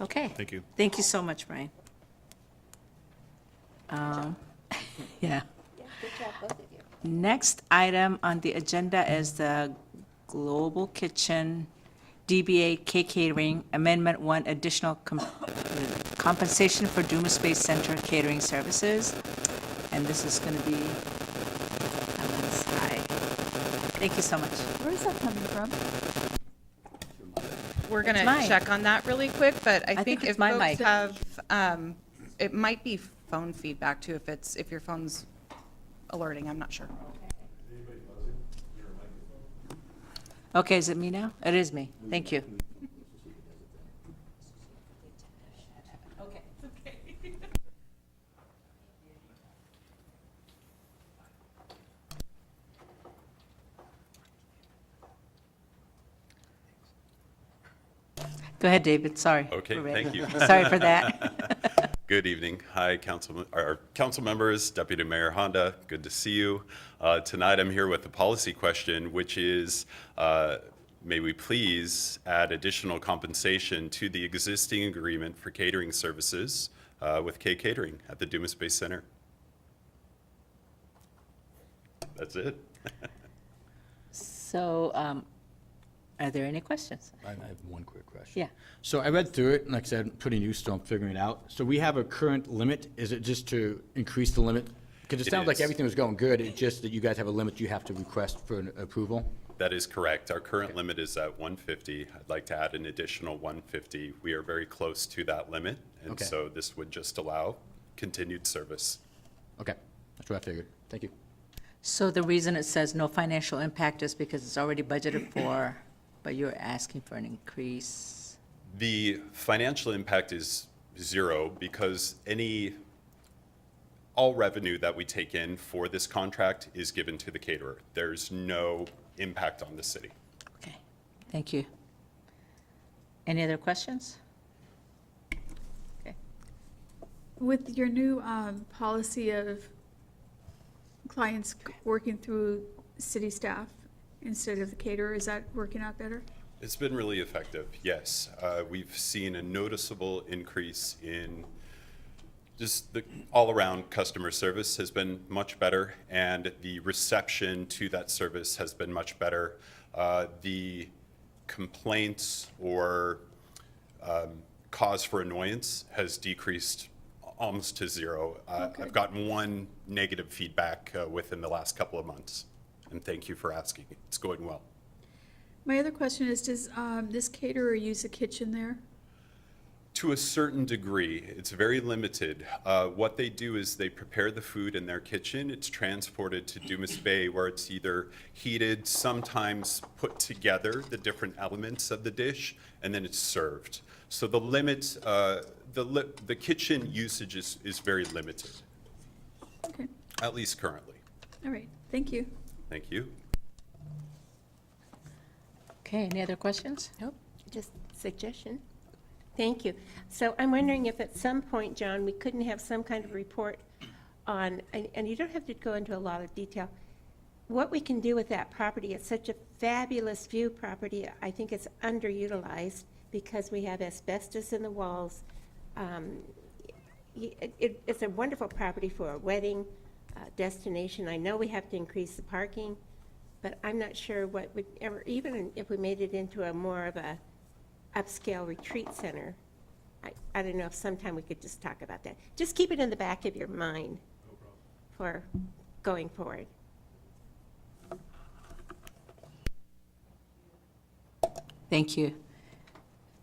Speaker 1: Okay.
Speaker 7: Thank you.
Speaker 1: Thank you so much, Brian. Yeah.
Speaker 5: Good job, both of you.
Speaker 1: Next item on the agenda is the Global Kitchen DBA K Catering Amendment 1, additional compensation for Duma Space Center catering services. And this is going to be Ellen's high. Thank you so much.
Speaker 2: Where is that coming from?
Speaker 9: We're going
Speaker 1: It's
Speaker 9: to
Speaker 1: mine.
Speaker 9: check on that really quick, but I
Speaker 1: think
Speaker 9: think
Speaker 1: it's
Speaker 9: if
Speaker 1: my
Speaker 9: folks
Speaker 1: mic.
Speaker 9: have, it might be phone feedback too, if your phone's alerting, I'm not sure.
Speaker 1: Okay, is it me now? It is me. Thank you. Go ahead, David. Sorry.
Speaker 11: Okay,
Speaker 1: We're ready.
Speaker 11: thank you.
Speaker 1: Sorry for that.
Speaker 11: Good evening. Hi, council members, Deputy Mayor Honda. Good to see you. Tonight, I'm here with a policy question, which is, may we please add additional compensation to the existing agreement for catering services with K Catering at the Duma Space Center? That's it.
Speaker 1: So, are there any questions?
Speaker 8: I have one quick question.
Speaker 1: Yeah.
Speaker 8: So I read through it, and like I said, I'm pretty new, still I'm figuring it out. So we have a current limit. Is it just to increase the limit? Because it
Speaker 11: It
Speaker 8: sounds like
Speaker 11: is.
Speaker 8: everything was going good. It's just that you guys have a limit you have to request for an approval?
Speaker 11: That is correct. Our current limit is at 150. I'd like to add an additional 150. We are very close to that limit, and
Speaker 8: Okay.
Speaker 11: so this would just allow continued service.
Speaker 8: Okay, that's what I figured. Thank you.
Speaker 1: So the reason it says no financial impact is because it's already budgeted for, but you're asking for an increase?
Speaker 11: The financial impact is zero because all revenue that we take in for this contract is given to the caterer. There's no impact on the city.
Speaker 1: Okay, thank you. Any other questions? Okay.
Speaker 2: With your new policy of clients working through city staff instead of the caterer, is that working out better?
Speaker 11: It's been really effective, yes. We've seen a noticeable increase in just the all-around customer service has been much better, and the reception to that service has been much better. The complaints or cause for annoyance has decreased almost to zero.
Speaker 2: Okay.
Speaker 11: I've gotten one negative feedback within the last couple of months, and thank you for asking. It's going well.
Speaker 2: My other question is, does this caterer use a kitchen there?
Speaker 11: To a certain degree, it's very limited. What they do is they prepare the food in their kitchen. It's transported to Dumas Bay where it's either heated, sometimes put together, the different elements of the dish, and then it's served. So the limit, the kitchen usage is very limited,
Speaker 2: Okay,
Speaker 11: at least currently.
Speaker 2: all right, thank you.
Speaker 11: Thank you.
Speaker 1: Okay, any other questions?
Speaker 5: Nope, just suggestion. Thank you. So I'm wondering if at some point, John, we couldn't have some kind of report on, and you don't have to go into a lot of detail, what we can do with that property. It's such a fabulous view property. I think it's underutilized because we have asbestos in the walls. It's a wonderful property for a wedding destination. I know we have to increase the parking, but I'm not sure what would ever, even if we made it into a more of a upscale retreat center, I don't know if sometime we could just talk about that. Just keep it in the back of your mind for going forward.
Speaker 1: Thank you.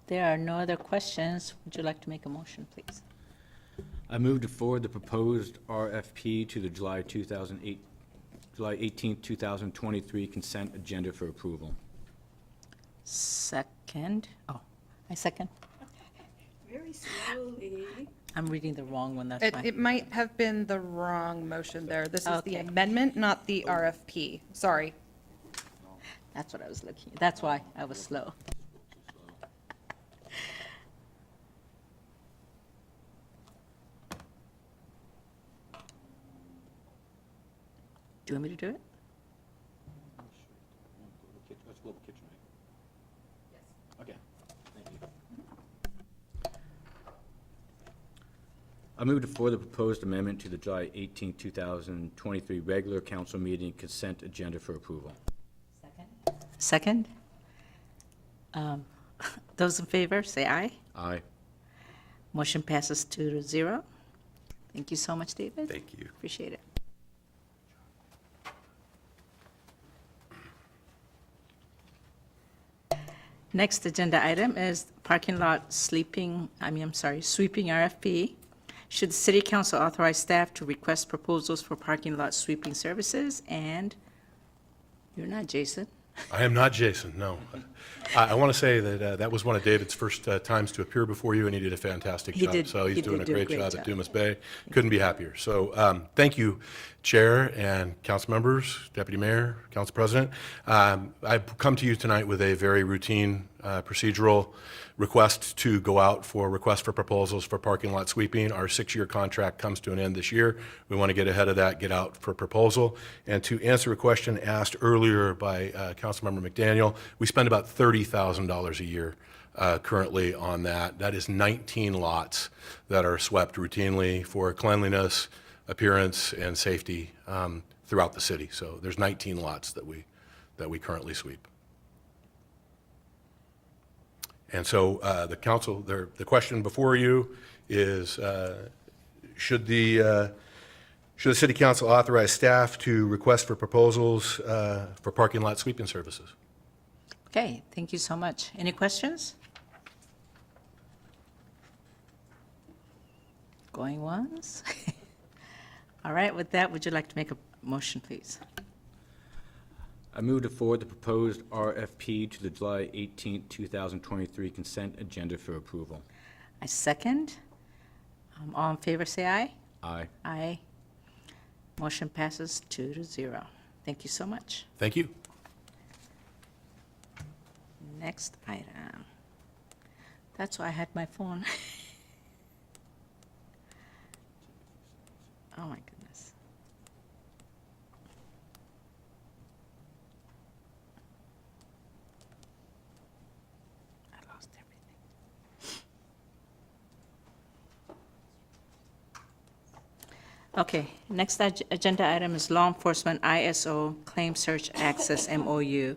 Speaker 1: There are no other questions. Would you like to make a motion, please?
Speaker 8: I move to forward the proposed RFP to the July 18th, 2023 consent agenda for approval.
Speaker 1: Second. Oh, I second.
Speaker 2: Very slowly.
Speaker 1: I'm reading the wrong one, that's
Speaker 9: It
Speaker 1: why.
Speaker 9: might have been the wrong motion there. This is the
Speaker 1: Okay.
Speaker 9: amendment, not the RFP. Sorry.
Speaker 1: That's what I was looking, that's why I was slow. Do you want me to do it?
Speaker 8: That's Global Kitchen, right? Yes. Okay, thank you. I move to forward the proposed amendment to the July 18, 2023 regular council meeting consent agenda for approval.
Speaker 1: Second? Those in favor, say aye.
Speaker 8: Aye.
Speaker 1: Motion passes 2-0. Thank you so much, David.
Speaker 11: Thank you.
Speaker 1: Appreciate it. Next agenda item is parking lot sweeping RFP. Should the city council authorize staff to request proposals for parking lot sweeping services? And you're not Jason.
Speaker 10: I am not Jason, no. I want to say that that was one of David's first times to appear before you, and he did a fantastic
Speaker 1: He
Speaker 10: job.
Speaker 1: did-
Speaker 10: So
Speaker 1: he
Speaker 10: he's doing
Speaker 1: did
Speaker 10: a
Speaker 1: do a
Speaker 10: great
Speaker 1: great
Speaker 10: job
Speaker 1: job.
Speaker 10: at Dumas Bay. Couldn't be happier. So thank you, Chair and council members, Deputy Mayor, Council President. I've come to you tonight with a very routine procedural request to go out for request for proposals for parking lot sweeping. Our 6-year contract comes to an end this year. We want to get ahead of that, get out for proposal. And to answer a question asked earlier by Councilmember McDaniel, we spend about $30,000 a year currently on that. That is 19 lots that are swept routinely for cleanliness, appearance, and safety throughout the city. So there's 19 lots that we currently sweep. And so the council, the question before you is, should the city council authorize staff to request for proposals for parking lot sweeping services?
Speaker 1: Okay, thank you so much. Any questions? Going once? All right, with that, would you like to make a motion, please?
Speaker 8: I move to forward the proposed RFP to the July 18, 2023 consent agenda for approval.
Speaker 1: I second. All in favor, say aye.
Speaker 8: Aye.
Speaker 1: Aye. Motion passes 2-0. Thank you so much.
Speaker 10: Thank you.
Speaker 1: Next item. That's why I had my phone. Oh, my goodness. I lost everything. Okay, next agenda item is law enforcement ISO claim search access MOU.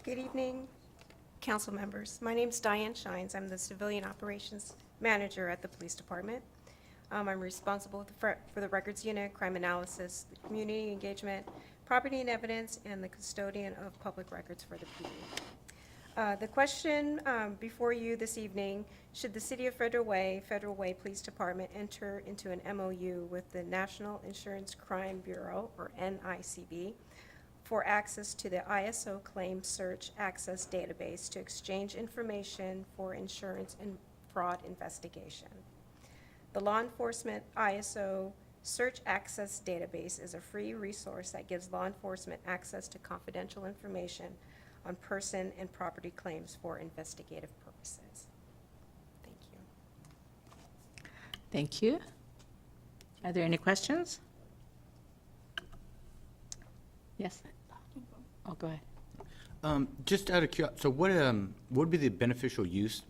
Speaker 12: Good evening, council members. My name's Diane Shines. I'm the Civilian Operations Manager at the Police Department. I'm responsible for the Records Unit, Crime Analysis, Community Engagement, Property and Evidence, and the Custodian of Public Records for the PD. The question before you this evening, should the City of Federal Way Police Department enter into an MOU with the National Insurance Crime Bureau, or NICB, for access to the ISO Claim Search Access Database to exchange information for insurance and fraud investigation. The Law Enforcement ISO Search Access Database is a free resource that gives law enforcement access to confidential information on person and property claims for investigative purposes. Thank you.
Speaker 1: Thank you. Are there any questions? Yes. Oh, go ahead.
Speaker 8: Just out of curiosity, so what would be the beneficial use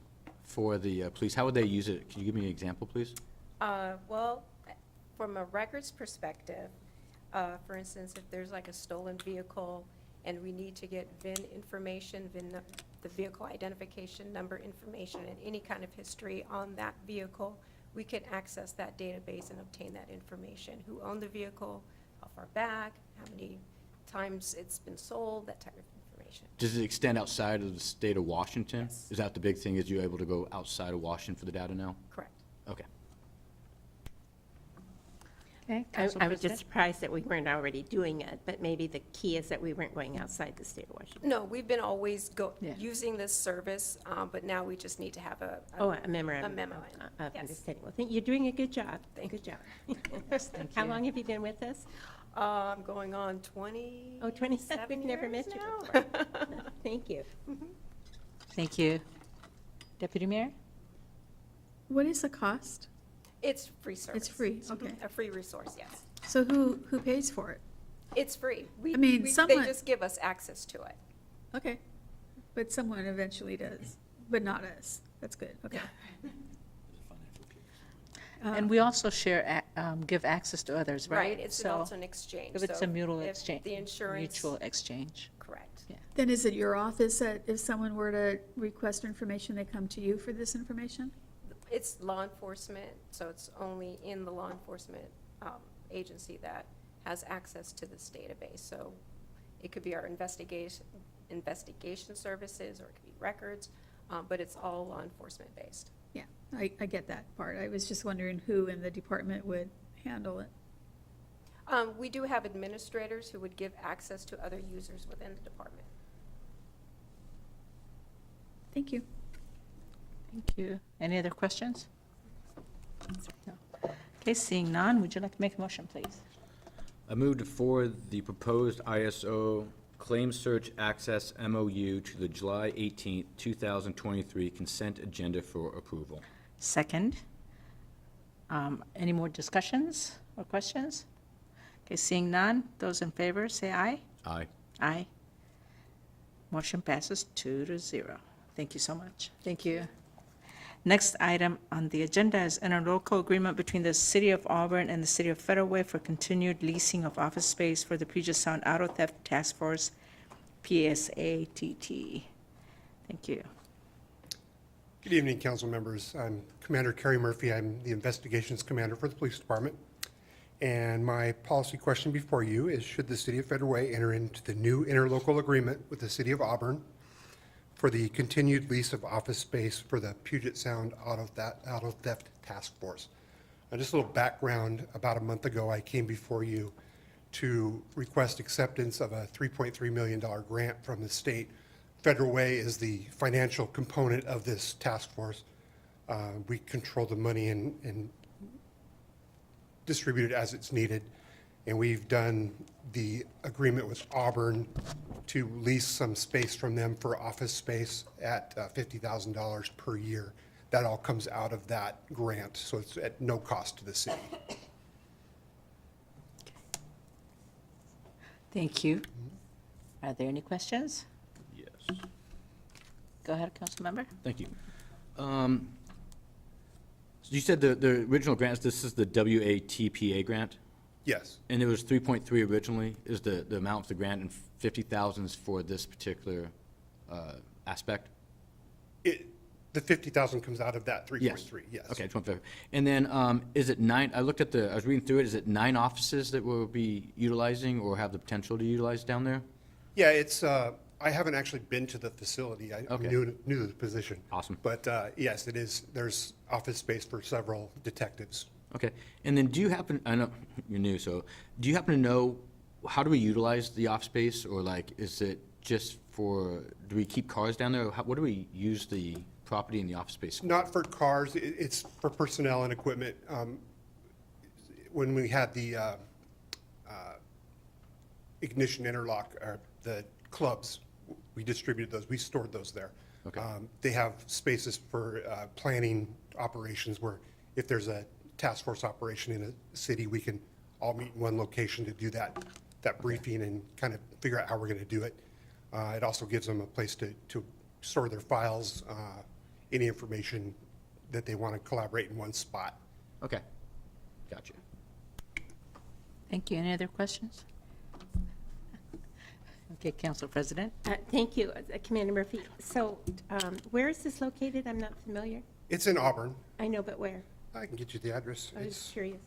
Speaker 8: for the police? How would they use it? Can you give me an example, please?
Speaker 12: Well, from a records perspective, for instance, if there's like a stolen vehicle and we need to get VIN information, the vehicle identification number information, and any kind of history on that vehicle, we can access that database and obtain that information. Who owned the vehicle, how far back, how many times it's been sold, that type of information.
Speaker 8: Does it extend outside of the state of Washington?
Speaker 12: Yes.
Speaker 8: Is that the big thing, is you're able to go outside of Washington for the data now?
Speaker 12: Correct.
Speaker 8: Okay.
Speaker 1: Okay,
Speaker 5: I
Speaker 1: Council
Speaker 5: was just
Speaker 1: President?
Speaker 5: surprised that we weren't already doing it, but maybe the key is that we weren't going outside the state of Washington.
Speaker 12: No, we've been always
Speaker 1: Yeah.
Speaker 12: using this service, but now we just need to have a
Speaker 5: Memorandum
Speaker 12: A memo,
Speaker 5: of
Speaker 12: yes.
Speaker 5: understanding. Well, you're doing a good job.
Speaker 12: Thank
Speaker 5: Good job.
Speaker 1: Thank
Speaker 5: How
Speaker 1: you.
Speaker 5: long have you been with us?
Speaker 12: I'm going on 20.
Speaker 5: Oh, 27, we've never met you
Speaker 12: now.
Speaker 5: before. Thank you.
Speaker 1: Thank you. Deputy Mayor?
Speaker 2: What is the cost?
Speaker 12: It's free service.
Speaker 2: free, okay.
Speaker 12: A free resource, yes.
Speaker 2: So who pays for it?
Speaker 12: It's free.
Speaker 2: I mean,
Speaker 12: They
Speaker 2: someone-
Speaker 12: just give us access to it.
Speaker 2: Okay, but someone eventually does, but not us. That's good, okay.
Speaker 1: And we also share, give access to others, right?
Speaker 12: Right, it's
Speaker 1: So
Speaker 12: also an exchange.
Speaker 1: if it's
Speaker 12: So
Speaker 1: a mutual
Speaker 12: if
Speaker 1: exchange,
Speaker 12: The insurance,
Speaker 1: mutual exchange.
Speaker 12: correct.
Speaker 1: Yeah.
Speaker 2: Then is it your office that if someone were to request information, they come to you for this information?
Speaker 12: It's law enforcement, so it's only in the law enforcement agency that has access to this database. So it could be our investigation services, or it could be records, but it's all law enforcement based.
Speaker 2: Yeah, I get that part. I was just wondering who in the department would handle it.
Speaker 12: We do have administrators who would give access to other users within the department.
Speaker 2: Thank you.
Speaker 1: Thank you. Any other questions? No. Okay, seeing none, would you like to make a motion, please?
Speaker 8: I move to forward the proposed ISO Claim Search Access MOU to the July 18th, 2023 consent agenda for approval.
Speaker 1: Second. Any more discussions or questions? Okay, seeing none, those in favor, say aye.
Speaker 8: Aye.
Speaker 1: Aye. Motion passes 2-0. Thank you so much. Thank you. Next item on the agenda is interlocal agreement between the City of Auburn and the City of Federal Way for continued leasing of office space for the Puget Sound Auto Theft Task Force, PSATT. Thank you.
Speaker 13: Good evening, council members. I'm Commander Kerry Murphy. I'm the investigations commander for the police department. And my policy question before you is, should the City of Federal Way enter into the new interlocal agreement with the City of Auburn for the continued lease of office space for the Puget Sound Auto Theft Task Force? Just a little background. About a month ago, I came before you to request acceptance of a $3.3 million grant from the state. Federal Way is the financial component of this task force. We control the money and distribute it as it's needed. And we've done the agreement with Auburn to lease some space from them for office space at $50,000 per year. That all comes out of that grant, so it's at no cost to the city.
Speaker 1: Thank you. Are there any questions?
Speaker 8: Yes.
Speaker 1: Go ahead, Councilmember.
Speaker 8: Thank you. So you said the original grant, this is the WATPA grant?
Speaker 13: Yes.
Speaker 8: And it was 3.3 originally, is the amount of the grant, and 50,000 is for this particular aspect?
Speaker 13: The 50,000 comes out of that 3.3,
Speaker 8: Yes.
Speaker 13: yes.
Speaker 8: Okay, just want to verify. And then, is it 9, I was reading through it, is it 9 offices that we'll be utilizing or have the potential to utilize down there?
Speaker 13: Yeah, it's, I haven't actually been to the facility. I'm
Speaker 8: Okay.
Speaker 13: new to the position.
Speaker 8: Awesome.
Speaker 13: But yes, it is, there's office space for several detectives.
Speaker 8: Okay, and then do you happen, I know you're new, so, do you happen to know, how do we utilize the office space? Or like, is it just for, do we keep cars down there? What do we use the property in the office space for?
Speaker 13: Not for cars, it's for personnel and equipment. When we had the ignition interlock, or the clubs, we distributed those, we stored those there.
Speaker 8: Okay.
Speaker 13: They have spaces for planning operations where if there's a task force operation in a city, we can all meet in one location to do that briefing and kind of figure out how we're going to do it. It also gives them a place to store their files, any information that they want to collaborate in one spot.
Speaker 8: Okay, gotcha.
Speaker 1: Thank you. Any other questions? Okay, Council President.
Speaker 5: Thank you, Commander Murphy. So where is this located? I'm not familiar.
Speaker 13: It's in Auburn.
Speaker 5: I know, but where?
Speaker 13: I can get you the address.
Speaker 5: I was
Speaker 13: It's-
Speaker 5: curious.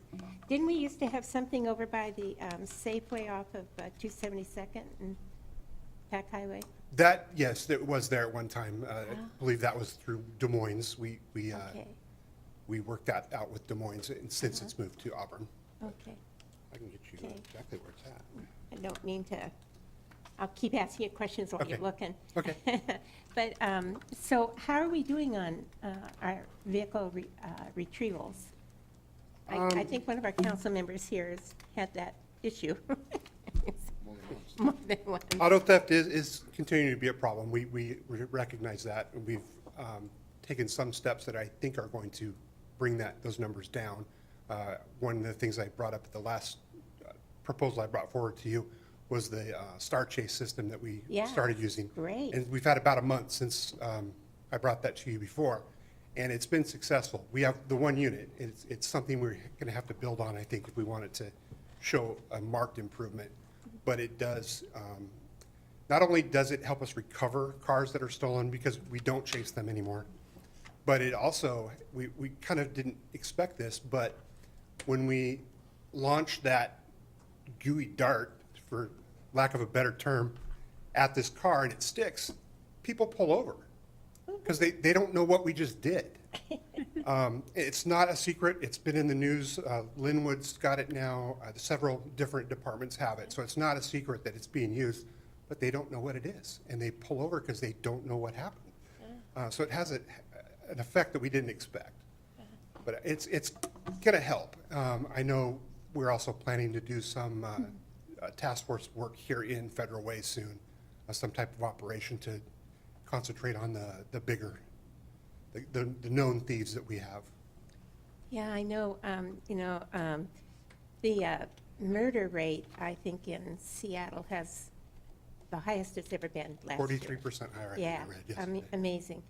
Speaker 5: Didn't we used to have something over by the Safeway off of 272nd and Pack Highway?
Speaker 13: That, yes, it was there at one time. I believe that was through Des Moines. We
Speaker 5: Okay,
Speaker 13: worked that out with Des Moines, and since it's moved to Auburn.
Speaker 5: okay.
Speaker 13: I can get you
Speaker 5: Okay.
Speaker 13: exactly where it's at.
Speaker 5: I don't mean to, I'll keep asking you questions while you're
Speaker 13: Okay.
Speaker 5: looking.
Speaker 13: Okay.
Speaker 5: But, so how are we doing on our vehicle retrievals? I think one of our council members here has had that issue. More than one.
Speaker 13: Auto theft is continuing to be a problem. We recognize that, and we've taken some steps that I think are going to bring those numbers down. One of the things I brought up at the last proposal I brought forward to you was the Star Chase system that we
Speaker 5: Yeah,
Speaker 13: started using.
Speaker 5: great.
Speaker 13: And we've had about a month since I brought that to you before, and it's been successful. We have the one unit. It's something we're going to have to build on, I think, if we want it to show a marked improvement. But it does, not only does it help us recover cars that are stolen because we don't chase them anymore, but it also, we kind of didn't expect this, but when we launched that gooey dart, for lack of a better term, at this car and it sticks, people pull over because they don't know what we just did. It's not a secret. It's been in the news. Linwood's got it now. Several different departments have it. So it's not a secret that it's being used, but they don't know what it is. And they pull over because they don't know what happened. So it has an effect that we didn't expect. But it's going to help. I know we're also planning to do some task force work here in Federal Way soon, some type of operation to concentrate on the bigger, the known thieves that we have.
Speaker 5: Yeah, I know, the murder rate, I think, in Seattle has the highest it's ever been last year.
Speaker 13: 43% higher, I think
Speaker 5: Yeah,
Speaker 13: I read yesterday.
Speaker 5: amazing.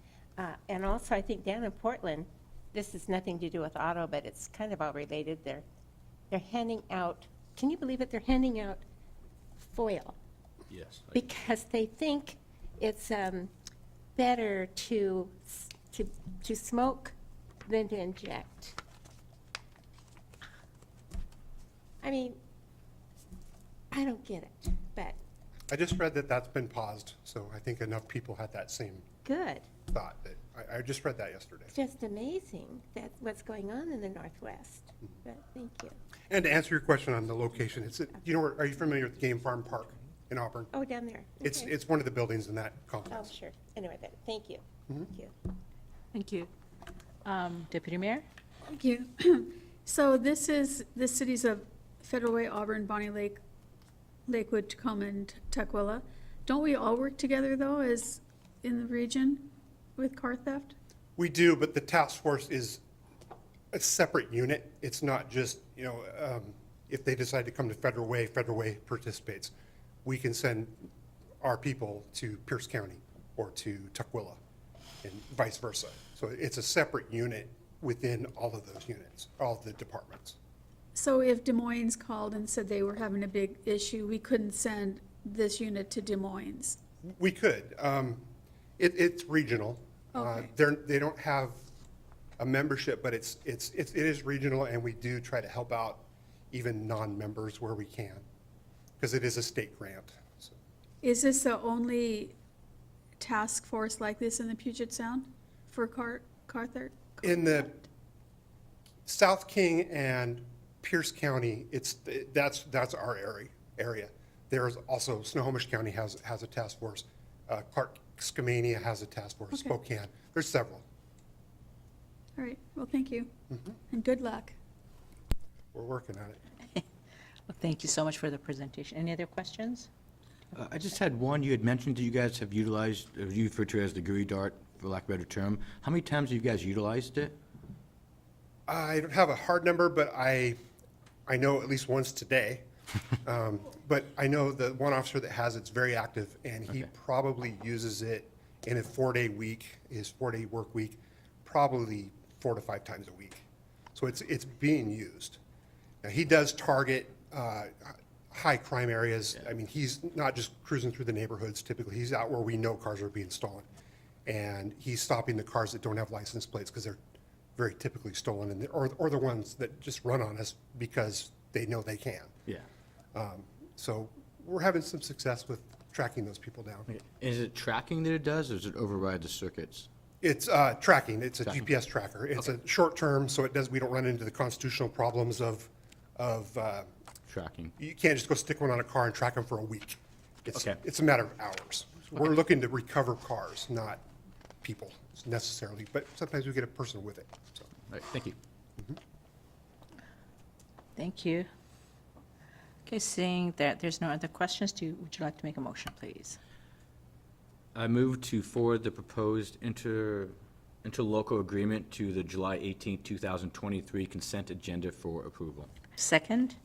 Speaker 5: And also, I think down in Portland, this has nothing to do with auto, but it's kind of all related. They're handing out, can you believe it? They're handing out foil
Speaker 8: Yes.
Speaker 5: because they think it's better to smoke than to inject. I mean, I don't get it, but
Speaker 13: I just read that that's been paused, so I think enough people had that same
Speaker 5: good.
Speaker 13: thought. That I just read that yesterday.
Speaker 5: It's just amazing that what's going on in the Northwest. But thank you.
Speaker 13: And to answer your question on the location, are you familiar with Game Farm Park in Auburn?
Speaker 5: Oh, down there.
Speaker 13: It's
Speaker 5: Okay.
Speaker 13: one of the buildings in that
Speaker 5: Oh,
Speaker 13: complex.
Speaker 5: sure. Anyway, then, thank you. Thank you.
Speaker 1: Thank you. Deputy Mayor?
Speaker 2: Thank you. So this is the cities of Federal Way, Auburn, Bonnie Lake, Lakewood, Tacoma, and Tukwila. Don't we all work together, though, as in the region with car theft?
Speaker 13: We do, but the task force is a separate unit. It's not just, if they decide to come to Federal Way participates. We can send our people to Pierce County or to Tukwila and vice versa. So it's a separate unit within all of those units, all of the departments.
Speaker 2: So if Des Moines called and said they were having a big issue, we couldn't send this unit to Des Moines?
Speaker 13: We could. It's regional.
Speaker 2: Okay.
Speaker 13: They don't have a membership, but it is regional, and we do try to help out even non-members where we can, because it is a state grant. So,
Speaker 2: Is this the only task force like this in the Puget Sound for car theft?
Speaker 13: in the South King and Pierce County, that's our area. There's also Snohomish County has a task force. Clark Skamania has a task force.
Speaker 2: Okay.
Speaker 13: Spokane. There's several.
Speaker 2: All right, well, thank you, and good luck.
Speaker 13: We're working on it.
Speaker 1: Well, thank you so much for the presentation. Any other questions?
Speaker 8: I just had one. You had mentioned that you guys have utilized, or you refer to it as the gooey dart, for lack of a better term. How many times have you guys utilized it?
Speaker 13: I don't have a hard number, but I know at least once today. But I know the one officer that has it's very active, and he
Speaker 8: Okay.
Speaker 13: probably uses it in a 4-day week, his 4-day work week, probably 4 to 5 times a week. So it's being used. Now, he does target high crime areas. I mean, he's not just cruising through the neighborhoods typically. He's out where we know cars are being stolen. And he's stopping the cars that don't have license plates because they're very typically stolen, and or the ones that just run on us because they know they can.
Speaker 8: Yeah.
Speaker 13: So we're having some success with tracking those people down.
Speaker 8: Okay. Is it tracking that it does, or does it override the circuits?
Speaker 13: It's tracking. It's a
Speaker 8: Tracking.
Speaker 13: GPS tracker. It's a short term, so we don't run into the constitutional problems of
Speaker 8: Tracking.
Speaker 13: you can't just go stick one on a car and track them for a week.
Speaker 8: Okay.
Speaker 13: It's a matter of hours. We're looking to recover cars, not people necessarily, but sometimes we get a person with it. So.
Speaker 8: All right, thank you.
Speaker 1: Thank you. Okay, seeing that there's no other questions, would you like to make a motion, please?
Speaker 8: I move to forward the proposed interlocal agreement to the July 18, 2023 consent agenda for approval.
Speaker 1: Second?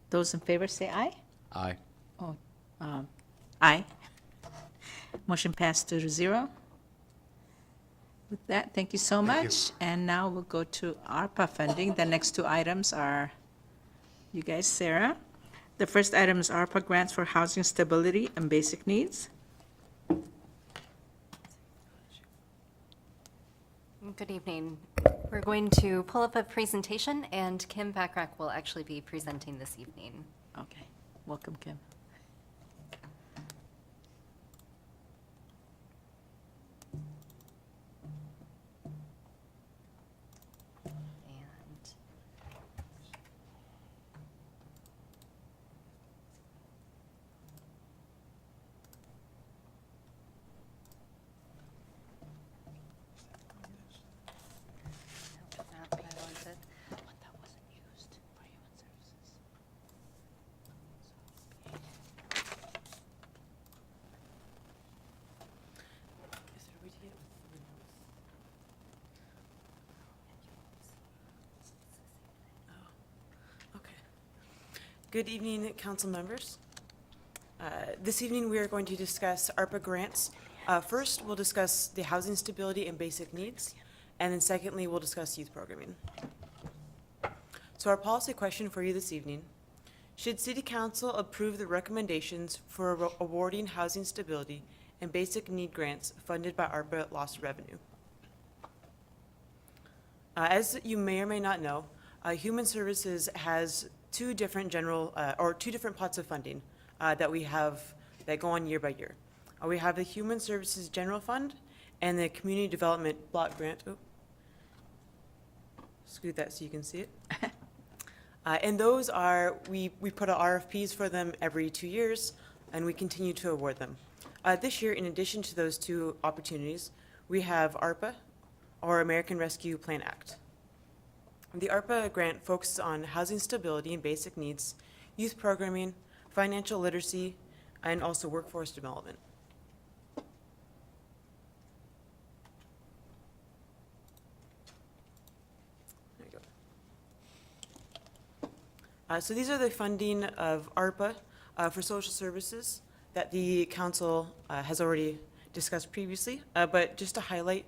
Speaker 1: Those in favor say aye.
Speaker 8: Aye.
Speaker 1: Oh, aye. Motion passed 2-0. With that, thank you so much. And now we'll go to ARPA funding. The next two items are, you guys, Sarah. The first item is ARPA grants for housing stability and basic needs.
Speaker 14: Good evening. We're going to pull up a presentation, and Kim Backrack will actually be presenting this evening.
Speaker 1: Okay, welcome, Kim.
Speaker 14: And that I wanted.
Speaker 1: One that wasn't used for human services.
Speaker 15: Okay. Good evening, council members. This evening, we are going to discuss ARPA grants. First, we'll discuss the housing stability and basic needs, and then secondly, we'll discuss youth programming. So our policy question for you this evening: should City Council approve the recommendations for awarding housing stability and basic need grants funded by ARPA lost revenue? As you may or may not know, Human Services has two different pots of funding that we have that go on year by year. We have the Human Services General Fund and the Community Development Block Grant. Oh, scoot that so you can see it. And those are, we put out RFPs for them every 2 years, and we continue to award them. This year, in addition to those two opportunities, we have ARPA, or American Rescue Plan Act. The ARPA grant focuses on housing stability and basic needs, youth programming, financial literacy, and also workforce development. There you go. So these are the funding of ARPA for social services that the council has already discussed previously. But just to highlight,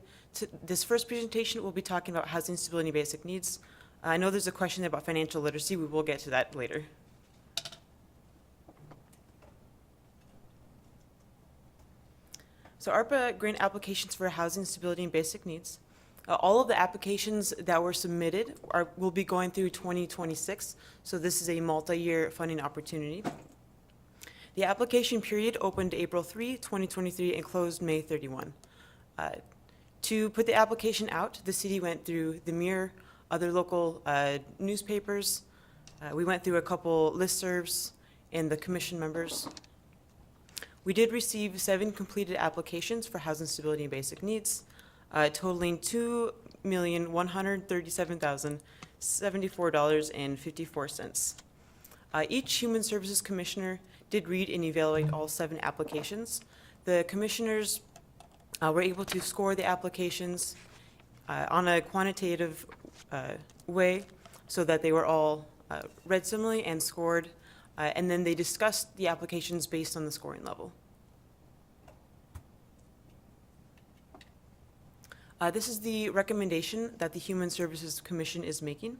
Speaker 15: this first presentation, we'll be talking about housing stability and basic needs. I know there's a question about financial literacy. We will get to that later. So ARPA grant applications for housing stability and basic needs. All of the applications that were submitted will be going through 2026, so this is a multi-year funding opportunity. The application period opened April 3, 2023, and closed May 31. To put the application out, the city went through the Mirror, other local newspapers. We went through a couple listservs and the commission members. We did receive 7 completed applications for housing stability and basic needs, totaling $2,137,074.54. Each Human Services Commissioner did read and evaluate all 7 applications. The commissioners were able to score the applications on a quantitative way so that they were all read similarly and scored, and then they discussed the applications based on the scoring level. This is the recommendation that the Human Services Commission is making.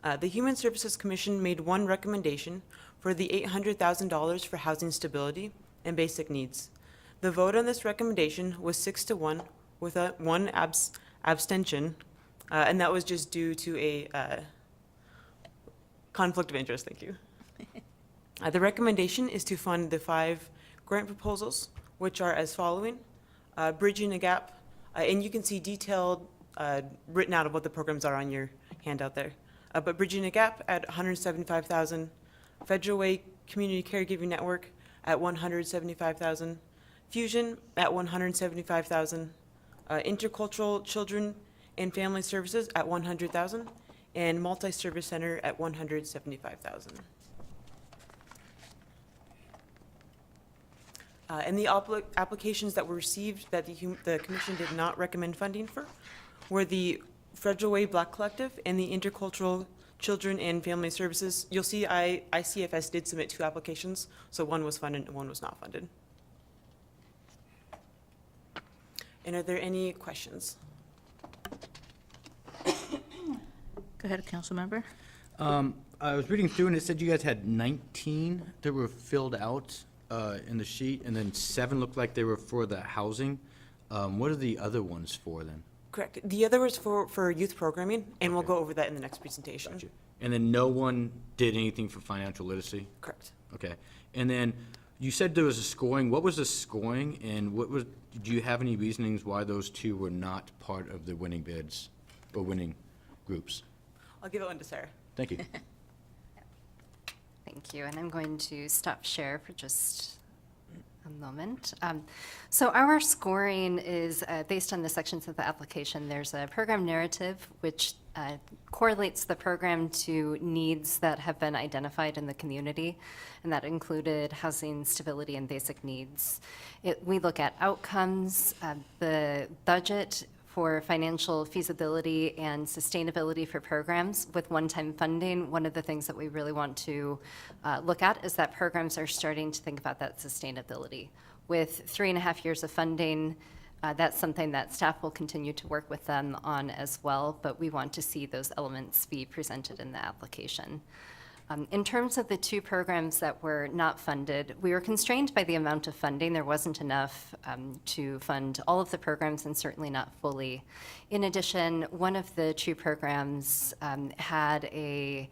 Speaker 15: The Human Services Commission made one recommendation for the $800,000 for housing stability and basic needs. The vote on this recommendation was 6-1 with one abstention, and that was just due to a conflict of interest. Thank you. The recommendation is to fund the 5 grant proposals, which are as following: Bridging the Gap, and you can see detailed written out of what the programs are on your handout there. But Bridging the Gap at $175,000, Federal Way Community Caregiving Network at $175,000, Fusion at $175,000, Intercultural Children and Family Services at $100,000, and Multi-Service Center at $175,000. And the applications that were received that the commission did not recommend funding for were the Federal Way Black Collective and the Intercultural Children and Family Services. You'll see ICFS did submit 2 applications, so one was funded and one was not funded. And are there any questions?
Speaker 1: Go ahead, Councilmember.
Speaker 8: I was reading through and it said you guys had 19 that were filled out in the sheet, and then 7 looked like they were for the housing. What are the other ones for then?
Speaker 15: Correct. The other was for youth programming, and we'll
Speaker 8: Okay.
Speaker 15: go over that in the next presentation.
Speaker 8: Gotcha. And then no one did anything for financial literacy?
Speaker 15: Correct.
Speaker 8: Okay. And then you said there was a scoring. What was the scoring, and do you have any reasonings why those 2 were not part of the winning bids or winning groups?
Speaker 15: I'll give it one to Sarah.
Speaker 8: Thank you.
Speaker 14: Thank you, and I'm going to stop share for just a moment. So our scoring is based on the sections of the application. There's a program narrative, which correlates the program to needs that have been identified in the community, and that included housing, stability, and basic needs. We look at outcomes, the budget for financial feasibility and sustainability for programs with one-time funding. One of the things that we really want to look at is that programs are starting to think about that sustainability. With 3.5 years of funding, that's something that staff will continue to work with them on as well, but we want to see those elements be presented in the application. In terms of the 2 programs that were not funded, we were constrained by the amount of funding. There wasn't enough to fund all of the programs, and certainly not fully. In addition, one of the 2 programs had an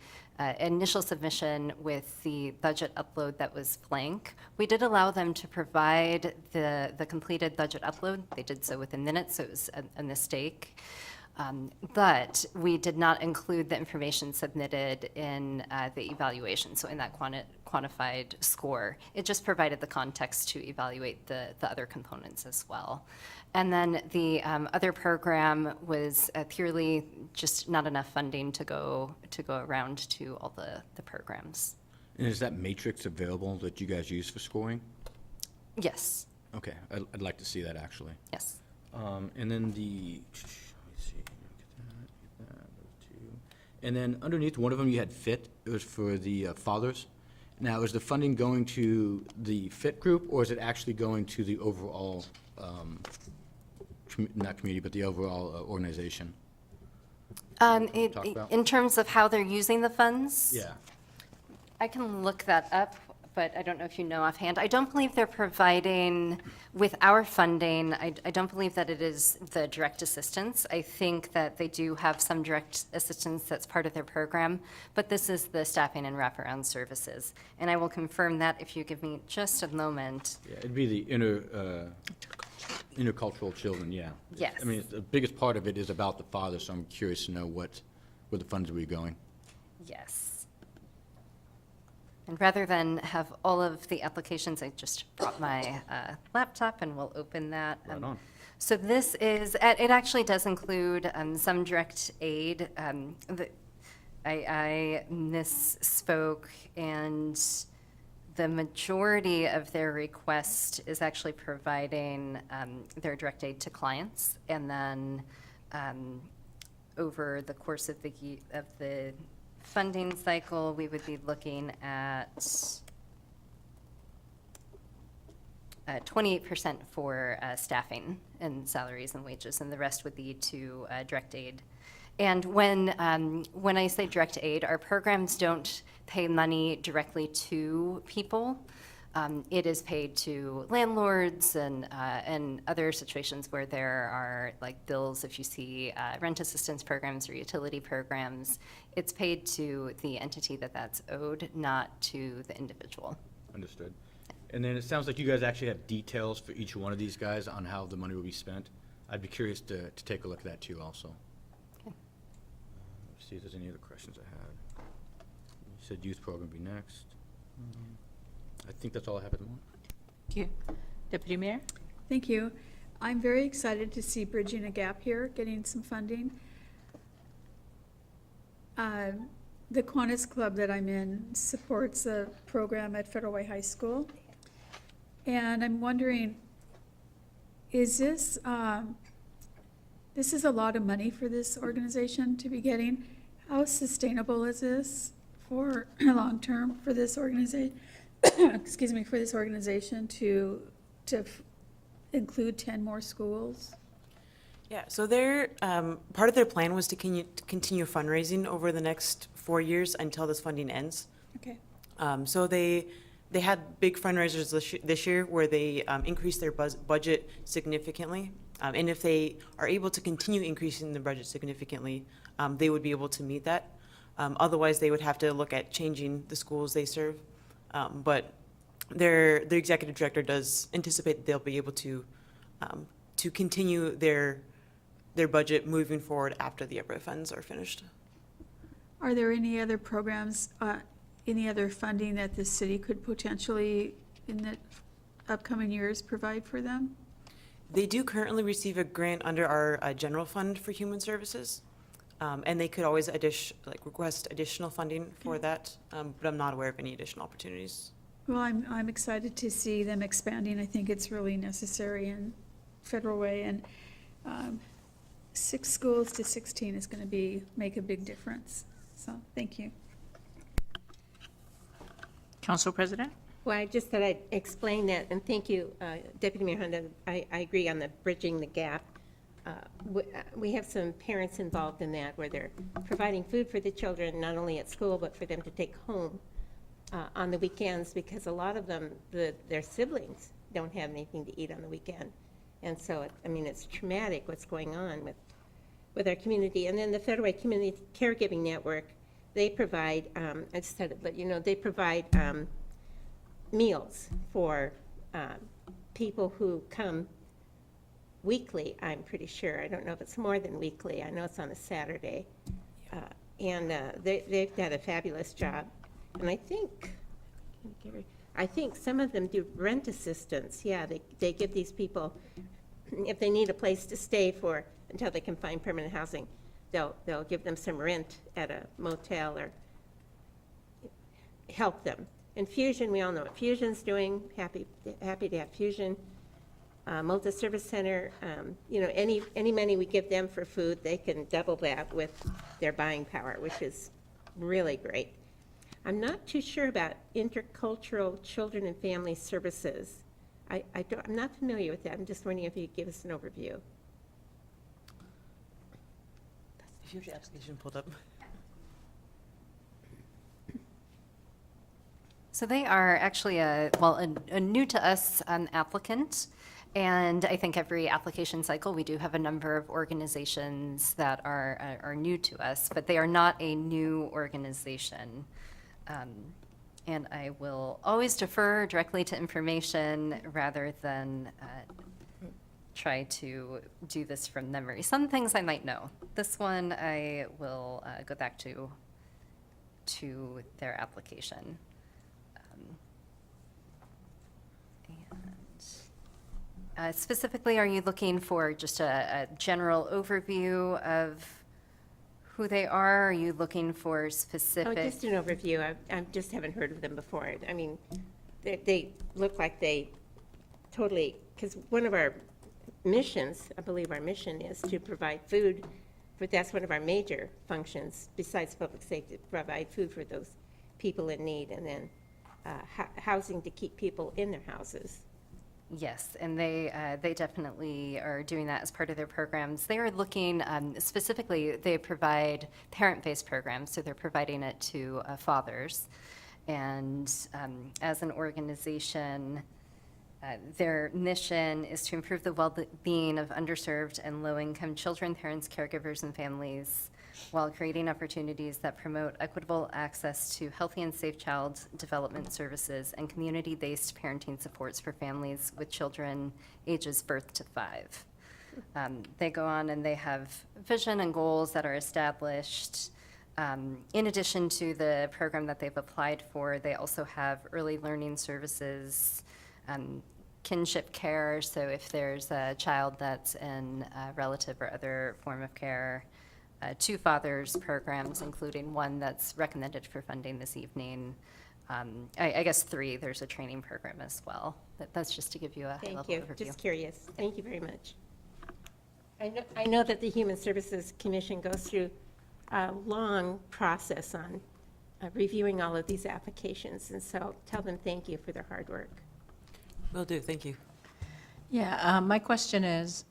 Speaker 14: initial submission with the budget upload that was blank. We did allow them to provide the completed budget upload. They did so within minutes, so it was a mistake. But we did not include the information submitted in the evaluation, so in that quantified score. It just provided the context to evaluate the other components as well. And then the other program was purely just not enough funding to go around to all the programs.
Speaker 8: And is that matrix available that you guys use for scoring?
Speaker 14: Yes,
Speaker 8: Okay, I'd like to see that actually.
Speaker 14: yes.
Speaker 8: And then let me see, get that, those 2. And then underneath one of them you had FIT, it was for the fathers. Now, is the funding going to the FIT group, or is it actually going to the overall, not community, but the overall organization? Talk about?
Speaker 14: In terms of how they're using the funds?
Speaker 8: Yeah.
Speaker 14: I can look that up, but I don't know if you know offhand. I don't believe they're providing, with our funding, I don't believe that it is the direct assistance. I think that they do have some direct assistance that's part of their program, but this is the staffing and wraparound services. And I will confirm that if you give me just a moment.
Speaker 8: Yeah, it'd be the intercultural children, yeah.
Speaker 14: Yes.
Speaker 8: I mean, the biggest part of it is about the father, so I'm curious to know where the funds will be going.
Speaker 14: Yes. And rather than have all of the applications, I just brought my laptop and we'll open that.
Speaker 8: Right on.
Speaker 14: So this is, it actually does include some direct aid. I misspoke, and the majority of their request is actually providing their direct aid to clients. And then over the course of the funding cycle, we would be looking at 28% for staffing and salaries and wages, and the rest would be to direct aid. And when I say direct aid, our programs don't pay money directly to people. It is paid to landlords and other situations where there are like bills. If you see rent assistance programs or utility programs, it's paid to the entity that's owed, not to the individual.
Speaker 8: Understood. And then it sounds like you guys actually have details for each one of these guys on how the money will be spent. I'd be curious to take a look at that too also.
Speaker 14: Okay.
Speaker 8: See if there's any other questions I had. You said youth program would be next. I think that's all I have at the moment.
Speaker 1: Thank you. Deputy Mayor?
Speaker 2: Thank you. I'm very excited to see Bridging a Gap here, getting some funding. The Kiwanis Club that I'm in supports a program at Federal Way High School. And I'm wondering, is this, this is a lot of money for this organization to be getting. How sustainable is this for long-term for this organization? Excuse me, for this organization to include 10 more schools?
Speaker 15: Yeah, so their, part of their plan was to continue fundraising over the next 4 years until this funding ends.
Speaker 2: Okay.
Speaker 15: So they had big fundraisers this year where they increased their budget significantly. And if they are able to continue increasing the budget significantly, they would be able to meet that. Otherwise, they would have to look at changing the schools they serve. But their executive director does anticipate that they'll be able to continue their budget moving forward after the ARPA funds are finished.
Speaker 2: Are there any other programs, any other funding that the city could potentially, in the upcoming years, provide for them?
Speaker 15: They do currently receive a grant under our general fund for human services. And they could always request additional funding for that, but I'm not aware of any additional opportunities.
Speaker 2: Well, I'm excited to see them expanding. I think it's really necessary in Federal Way, and 6 schools to 16 is going to make a big difference. So, thank you.
Speaker 1: Council President?
Speaker 5: Well, I just thought I'd explain that, and thank you, Deputy Mayor Honda. I agree on the bridging the gap. We have some parents involved in that where they're providing food for the children, not only at school, but for them to take home on the weekends, because a lot of them, their siblings don't have anything to eat on the weekend. And so, it's traumatic what's going on with our community. And then the Federal Way Community Caregiving Network, they provide, I just had to let you know, they provide meals for people who come weekly, I'm pretty sure. I don't know if it's more than weekly. I know it's on a Saturday. And they've done a fabulous job. And I think some of them do rent assistance. Yeah, they give these people, if they need a place to stay for until they can find permanent housing, they'll give them some rent at a motel or help them. And Fusion, we all know what Fusion's doing. Happy to have Fusion. Multi-Service Center, any money we give them for food, they can double that with their buying power, which is really great. I'm not too sure about intercultural children and family services. I'm not familiar with that. I'm just wondering if you could give us an overview.
Speaker 15: If you have your application pulled up.
Speaker 14: So they are actually a new to us applicant. And I think every application cycle, we do have a number of organizations that are new to us, but they are not a new organization. And I will always defer directly to information rather than try to do this from memory. Some things I might know. This one I will go back to their application. Specifically, are you looking for just a general overview of who they are? Are you looking for specific?
Speaker 5: Oh, just an overview. I just haven't heard of them before. They look like they totally, because one of our missions, I believe our mission is to provide food, but that's one of our major functions, besides public safety, to provide food for those people in need, and then housing to keep people in their houses.
Speaker 14: Yes, and they definitely are doing that as part of their programs. They are looking, specifically, they provide parent-based programs, so they're providing it to fathers. And as an organization, their mission is to improve the well-being of underserved and low-income children, parents, caregivers, and families, while creating opportunities that promote equitable access to healthy and safe child development services and community-based parenting supports for families with children ages birth to 5. They go on and they have vision and goals that are established. In addition to the program that they've applied for, they also have early learning services, kinship care, so if there's a child that's in a relative or other form of care, 2 fathers programs, including one that's recommended for funding this evening, I guess 3, there's a training program as well. That's just to give you a
Speaker 5: Thank
Speaker 14: high-level
Speaker 5: you.
Speaker 14: overview.
Speaker 5: Just curious. Thank you very much. I know that the Human Services Commission goes through a long process on reviewing all of these applications, and so tell them thank you for their hard work.
Speaker 15: Will do, thank you.
Speaker 1: Yeah, my question is,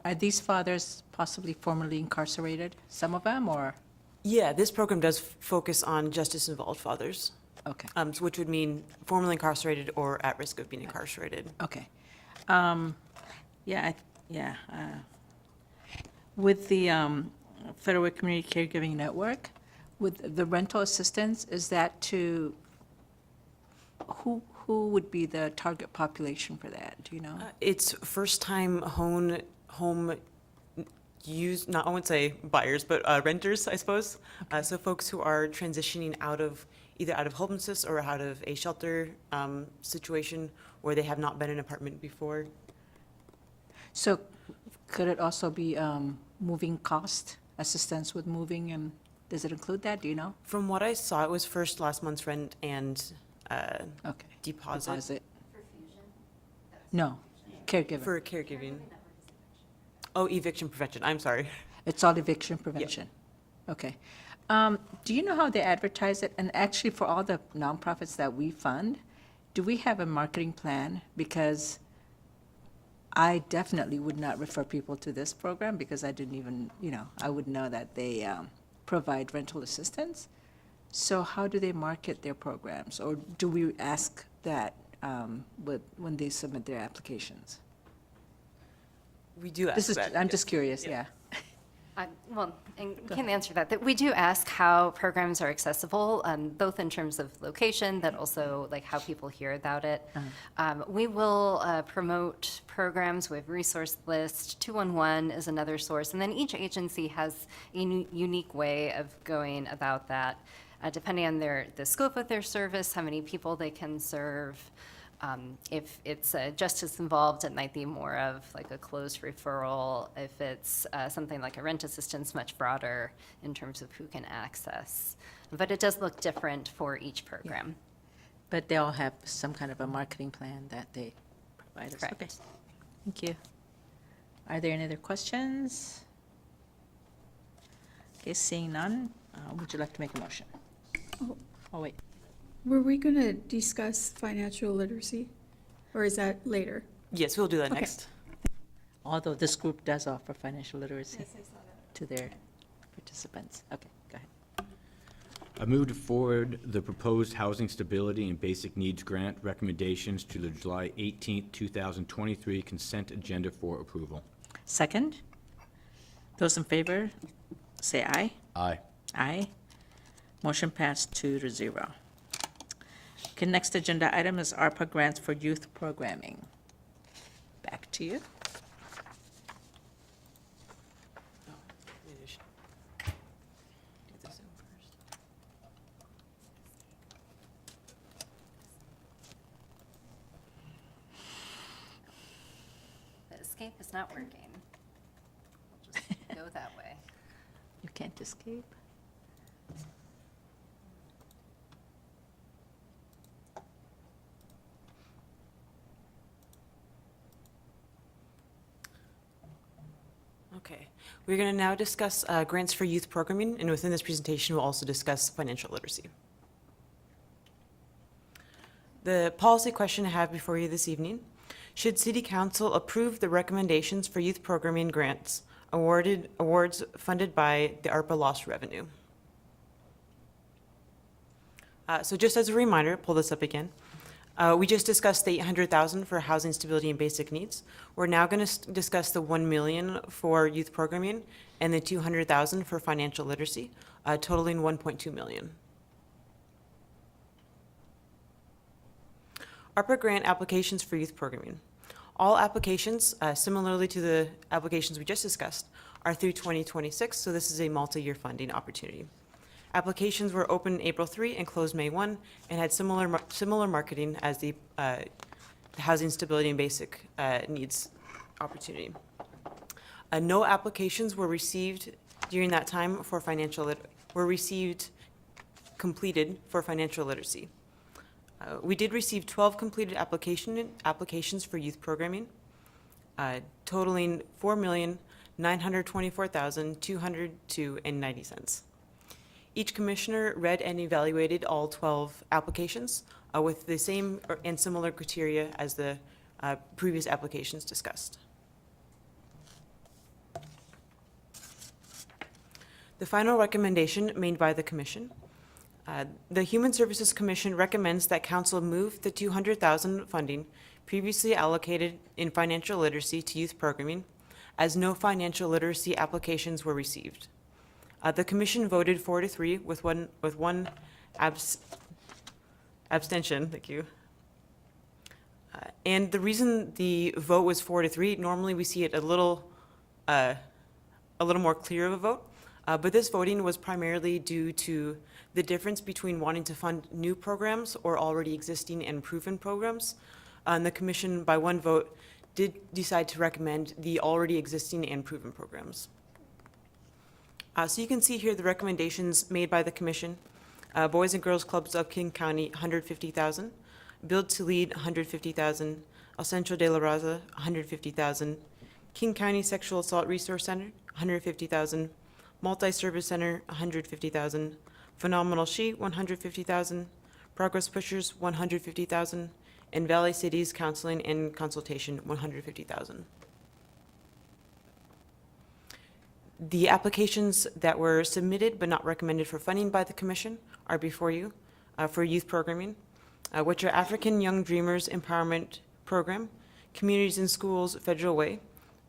Speaker 1: are these fathers possibly formerly incarcerated, some of them, or?
Speaker 15: Yeah, this program does focus on justice-involved fathers,
Speaker 1: Okay,
Speaker 15: which would mean formerly incarcerated or at risk of being incarcerated.
Speaker 1: okay. Yeah. With the Federal Community Caregiving Network, with the rental assistance, is that to, who would be the target population for that? Do you know?
Speaker 15: It's first-time home use, not, I wouldn't say buyers, but renters, I suppose. So folks who are transitioning either out of homelessness or out of a shelter situation where they have not been in an apartment before.
Speaker 1: So could it also be moving cost, assistance with moving, and does it include that? Do you know?
Speaker 15: From what I saw, it was first last month's rent and
Speaker 1: Okay.
Speaker 15: deposit
Speaker 1: No, caregiver.
Speaker 15: for caregiving. Oh, eviction prevention, I'm sorry.
Speaker 1: It's all eviction prevention? Okay. Do you know how they advertise it? And actually, for all the nonprofits that we fund, do we have a marketing plan? Because I definitely would not refer people to this program because I didn't even, I would know that they provide rental assistance. So how do they market their programs? Or do we ask that when they submit their applications?
Speaker 15: We do ask that.
Speaker 1: I'm
Speaker 15: yes.
Speaker 1: just curious, yeah.
Speaker 14: Well, and can answer that we do ask how programs are accessible, both in terms of location, but also like how people hear about it. We will promote programs. We have resource list. 211 is another source, and then each agency has a unique way of going about that, depending on the scope of their service, how many people they can serve. If it's justice involved, it might be more of like a closed referral. If it's something like a rent assistance, much broader in terms of who can access. But it does look different for each program.
Speaker 1: But they all have some kind of a marketing plan that they provide us.
Speaker 14: Correct.
Speaker 1: Okay, thank you. Are there any other questions? Okay, seeing none, would you like to make a motion? Oh, wait.
Speaker 2: Were we going to discuss financial literacy, or is that later?
Speaker 15: Yes, we'll do that
Speaker 2: Okay.
Speaker 15: next.
Speaker 1: Although this group does offer financial literacy to their participants. Okay, go ahead.
Speaker 8: I move to forward the proposed Housing Stability and Basic Needs Grant recommendations to the July 18th, 2023 consent agenda for approval.
Speaker 1: Second? Those in favor, say aye.
Speaker 8: Aye.
Speaker 1: Aye. Motion passed 2-0. Okay, next agenda item is ARPA grants for youth programming. Back to you.
Speaker 15: Maybe I should do this in first.
Speaker 14: The escape is not working. We'll just go that way.
Speaker 1: You can't escape.
Speaker 15: Okay, we're going to now discuss grants for youth programming, and within this presentation, we'll also discuss financial literacy. The policy question I have before you this evening: should City Council approve the recommendations for youth programming grants awards funded by the ARPA lost revenue? So just as a reminder, pull this up again. We just discussed the $800,000 for housing stability and basic needs. We're now going to discuss the $1 million for youth programming and the $200,000 for financial literacy, totaling $1.2 million. ARPA grant applications for youth programming. All applications, similarly to the applications we just discussed, are through 2026, so this is a multi-year funding opportunity. Applications were open April 3 and closed May 1 and had similar marketing as the housing stability and basic needs opportunity. No applications were received during that time for financial were received completed for financial literacy. We did receive 12 completed applications for youth programming, totaling $4,924,202.90. Each commissioner read and evaluated all 12 applications with the same and similar criteria as the previous applications discussed. The final recommendation made by the commission. The Human Services Commission recommends that council move the $200,000 funding previously allocated in financial literacy to youth programming, as no financial literacy applications were received. The commission voted 4-3 with one abstention. Thank you. And the reason the vote was 4-3, normally we see it a little more clear of a vote. But this voting was primarily due to the difference between wanting to fund new programs or already existing and proven programs. And the commission, by one vote, did decide to recommend the already existing and proven programs. So you can see here the recommendations made by the commission. Boys and Girls Clubs of King County, $150,000. Build to Lead, $150,000. El Centro de la Raza, $150,000. King County Sexual Assault Resource Center, $150,000. Multi-Service Center, $150,000. Phenomenal She, $150,000. Progress Pushers, $150,000. And Valley Cities Counseling and Consultation, $150,000. The applications that were submitted but not recommended for funding by the commission are before you for youth programming, which are African Young Dreamers Empowerment Program, Communities in Schools Federal Way,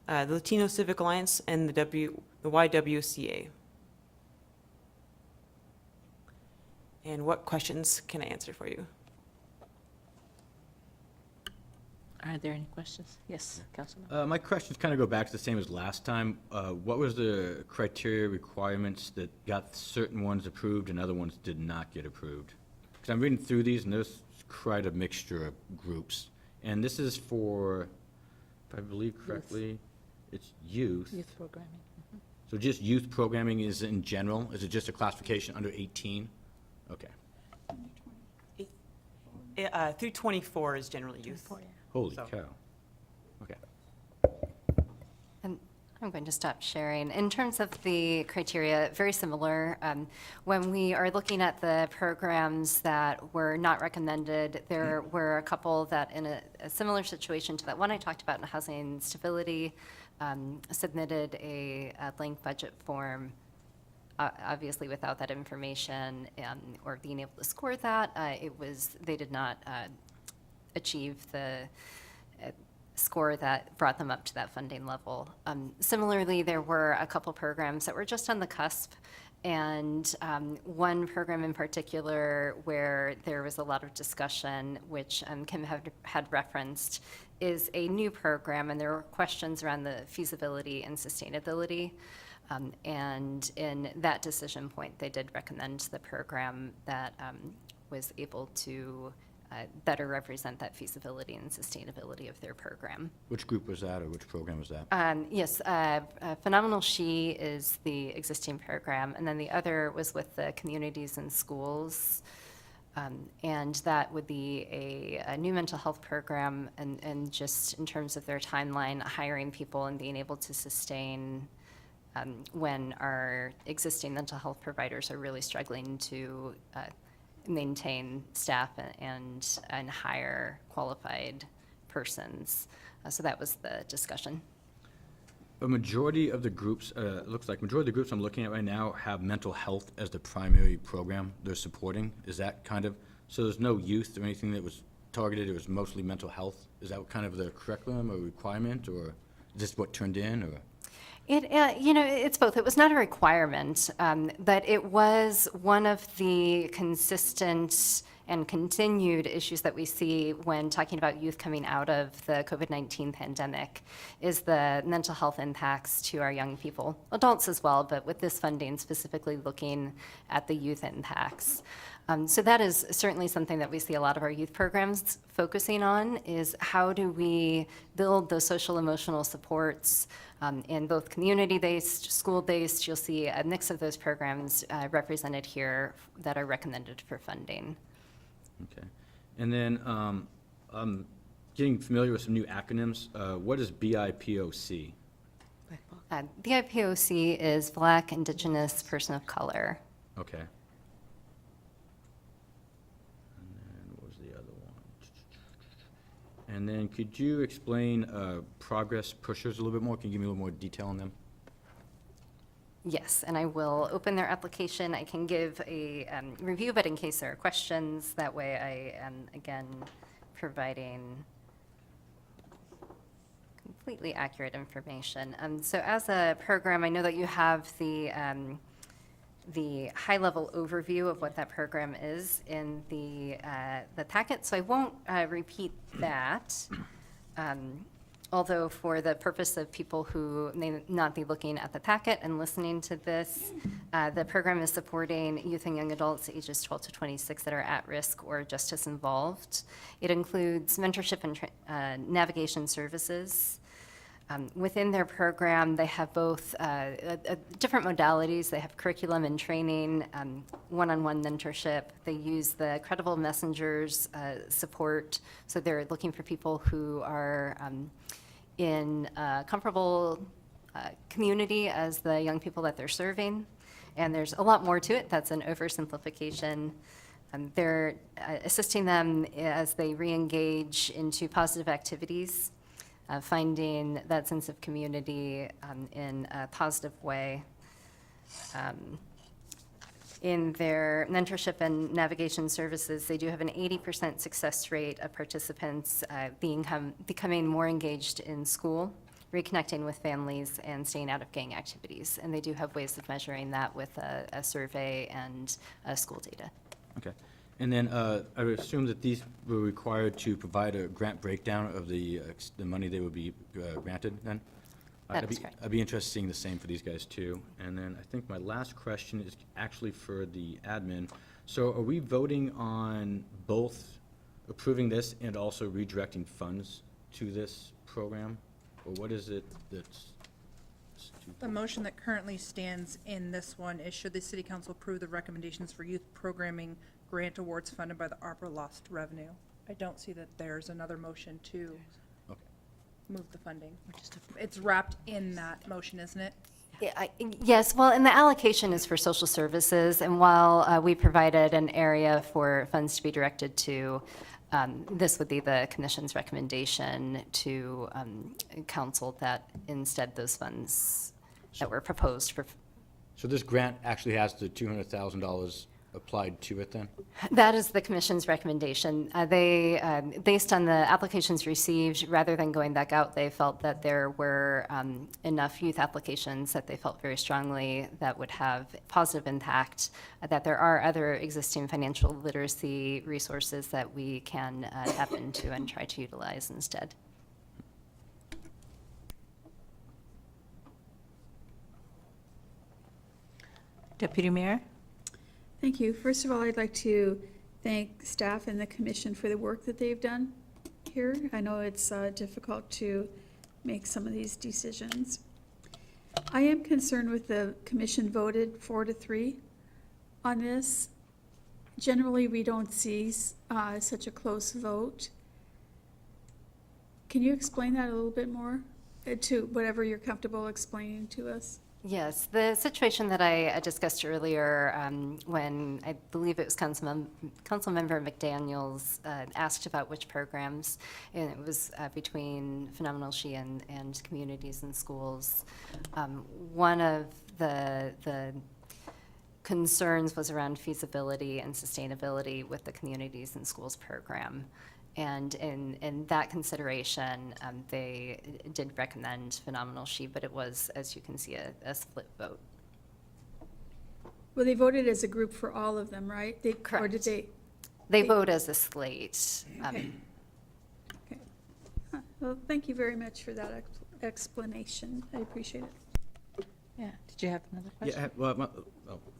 Speaker 15: the Latino Civic Alliance, and the YWCA. And what questions can I answer for you?
Speaker 1: Are there any questions? Yes, Councilman.
Speaker 8: My questions kind of go back to the same as last time. What was the criteria requirements that got certain ones approved and other ones did not get approved? Because I'm reading through these and there's quite a mixture of groups. And this is for, if I believe correctly, it's youth.
Speaker 1: Youth programming.
Speaker 8: So just youth programming is in general? Is it just a classification under 18? Okay.
Speaker 15: Through 24 is generally youth.
Speaker 8: Holy
Speaker 15: So-
Speaker 8: cow. Okay.
Speaker 14: And I'm going to stop sharing. In terms of the criteria, very similar. When we are looking at the programs that were not recommended, there were a couple that in a similar situation to that one I talked about in housing stability, submitted a blank budget form, obviously without that information or being able to score that. They did not achieve the score that brought them up to that funding level. Similarly, there were a couple programs that were just on the cusp, and one program in particular where there was a lot of discussion, which Kim had referenced, is a new program, and there were questions around the feasibility and sustainability. And in that decision point, they did recommend the program that was able to better represent that feasibility and sustainability of their program.
Speaker 8: Which group was that, or which program was that?
Speaker 14: Yes, Phenomenal She is the existing program, and then the other was with the Communities in Schools, and that would be a new mental health program, and just in terms of their timeline, hiring people and being able to sustain when our existing mental health providers are really struggling to maintain staff and hire qualified persons. So that was the discussion.
Speaker 8: A majority of the groups, it looks like majority of the groups I'm looking at right now have mental health as the primary program they're supporting. Is that kind of, so there's no youth or anything that was targeted, it was mostly mental health? Is that kind of the curriculum or requirement, or is this what turned in, or?
Speaker 14: It's both. It was not a requirement, but it was one of the consistent and continued issues that we see when talking about youth coming out of the COVID-19 pandemic, is the mental health impacts to our young people, adults as well, but with this funding specifically looking at the youth impacts. So that is certainly something that we see a lot of our youth programs focusing on, is how do we build those social emotional supports in both community-based, school-based. You'll see a mix of those programs represented here that are recommended for funding.
Speaker 8: Okay. And then I'm getting familiar with some new acronyms. What is BIPOC?
Speaker 14: BIPOC is Black, Indigenous, Person of Color.
Speaker 8: Okay. And then what was the other one? And then could you explain progress pushers a little bit more? Can you give me a little more detail on them?
Speaker 14: Yes, and I will open their application. I can give a review, but in case there are questions, that way I am, again, providing completely accurate information. So as a program, I know that you have the high-level overview of what that program is in the packet, so I won't repeat that. Although for the purpose of people who may not be looking at the packet and listening to this, the program is supporting youth and young adults ages 12 to 26 that are at risk or justice involved. It includes mentorship and navigation services. Within their program, they have both different modalities. They have curriculum and training, one-on-one mentorship. They use the Credible Messengers support. So they're looking for people who are in a comparable community as the young people that they're serving. And there's a lot more to it. That's an oversimplification. They're assisting them as they re-engage into positive activities. Finding that sense of community in a positive way. In their mentorship and navigation services, they do have an 80% success rate of participants becoming more engaged in school, reconnecting with families, and staying out of gang activities. And they do have ways of measuring that with a survey and school data.
Speaker 8: Okay. And then I would assume that these were required to provide a grant breakdown of the money they would be granted then?
Speaker 14: That is correct.
Speaker 8: I'd be interested in seeing the same for these guys too. And then I think my last question is actually for the admin. So are we voting on both approving this and also redirecting funds to this program? Or what is it that's?
Speaker 6: The motion that currently stands in this one is, should the city council approve the recommendations for youth programming grant awards funded by the ARPA lost revenue? I don't see that there's another motion to
Speaker 8: Okay.
Speaker 6: move the funding. It's wrapped in that motion, isn't it?
Speaker 14: Yeah, yes, well, and the allocation is for social services, and while we provided an area for funds to be directed to, this would be the commission's recommendation to council that instead those funds that were proposed for.
Speaker 8: So this grant actually has the $200,000 applied to it then?
Speaker 14: That is the commission's recommendation. They, based on the applications received, rather than going back out, they felt that there were enough youth applications that they felt very strongly that would have positive impact, that there are other existing financial literacy resources that we can tap into and try to utilize instead.
Speaker 1: Deputy Mayor?
Speaker 2: Thank you. First of all, I'd like to thank staff and the commission for the work that they've done here. I know it's difficult to make some of these decisions. I am concerned with the commission voted 4-3 on this. Generally, we don't see such a close vote. Can you explain that a little bit more, to whatever you're comfortable explaining to us?
Speaker 14: Yes, the situation that I discussed earlier, when I believe it was Councilmember McDaniels asked about which programs, and it was between Phenomenal She and communities and schools. One of the concerns was around feasibility and sustainability with the communities and schools program. And in that consideration, they did recommend Phenomenal She, but it was, as you can see, a split vote.
Speaker 2: Well, they voted as a group for all of them, right? Or
Speaker 14: Correct.
Speaker 2: did they?
Speaker 14: They vote as a slate.
Speaker 2: Okay. Okay. Well, thank you very much for that explanation. I appreciate it.
Speaker 1: Yeah, did you have another question?
Speaker 8: Yeah, well,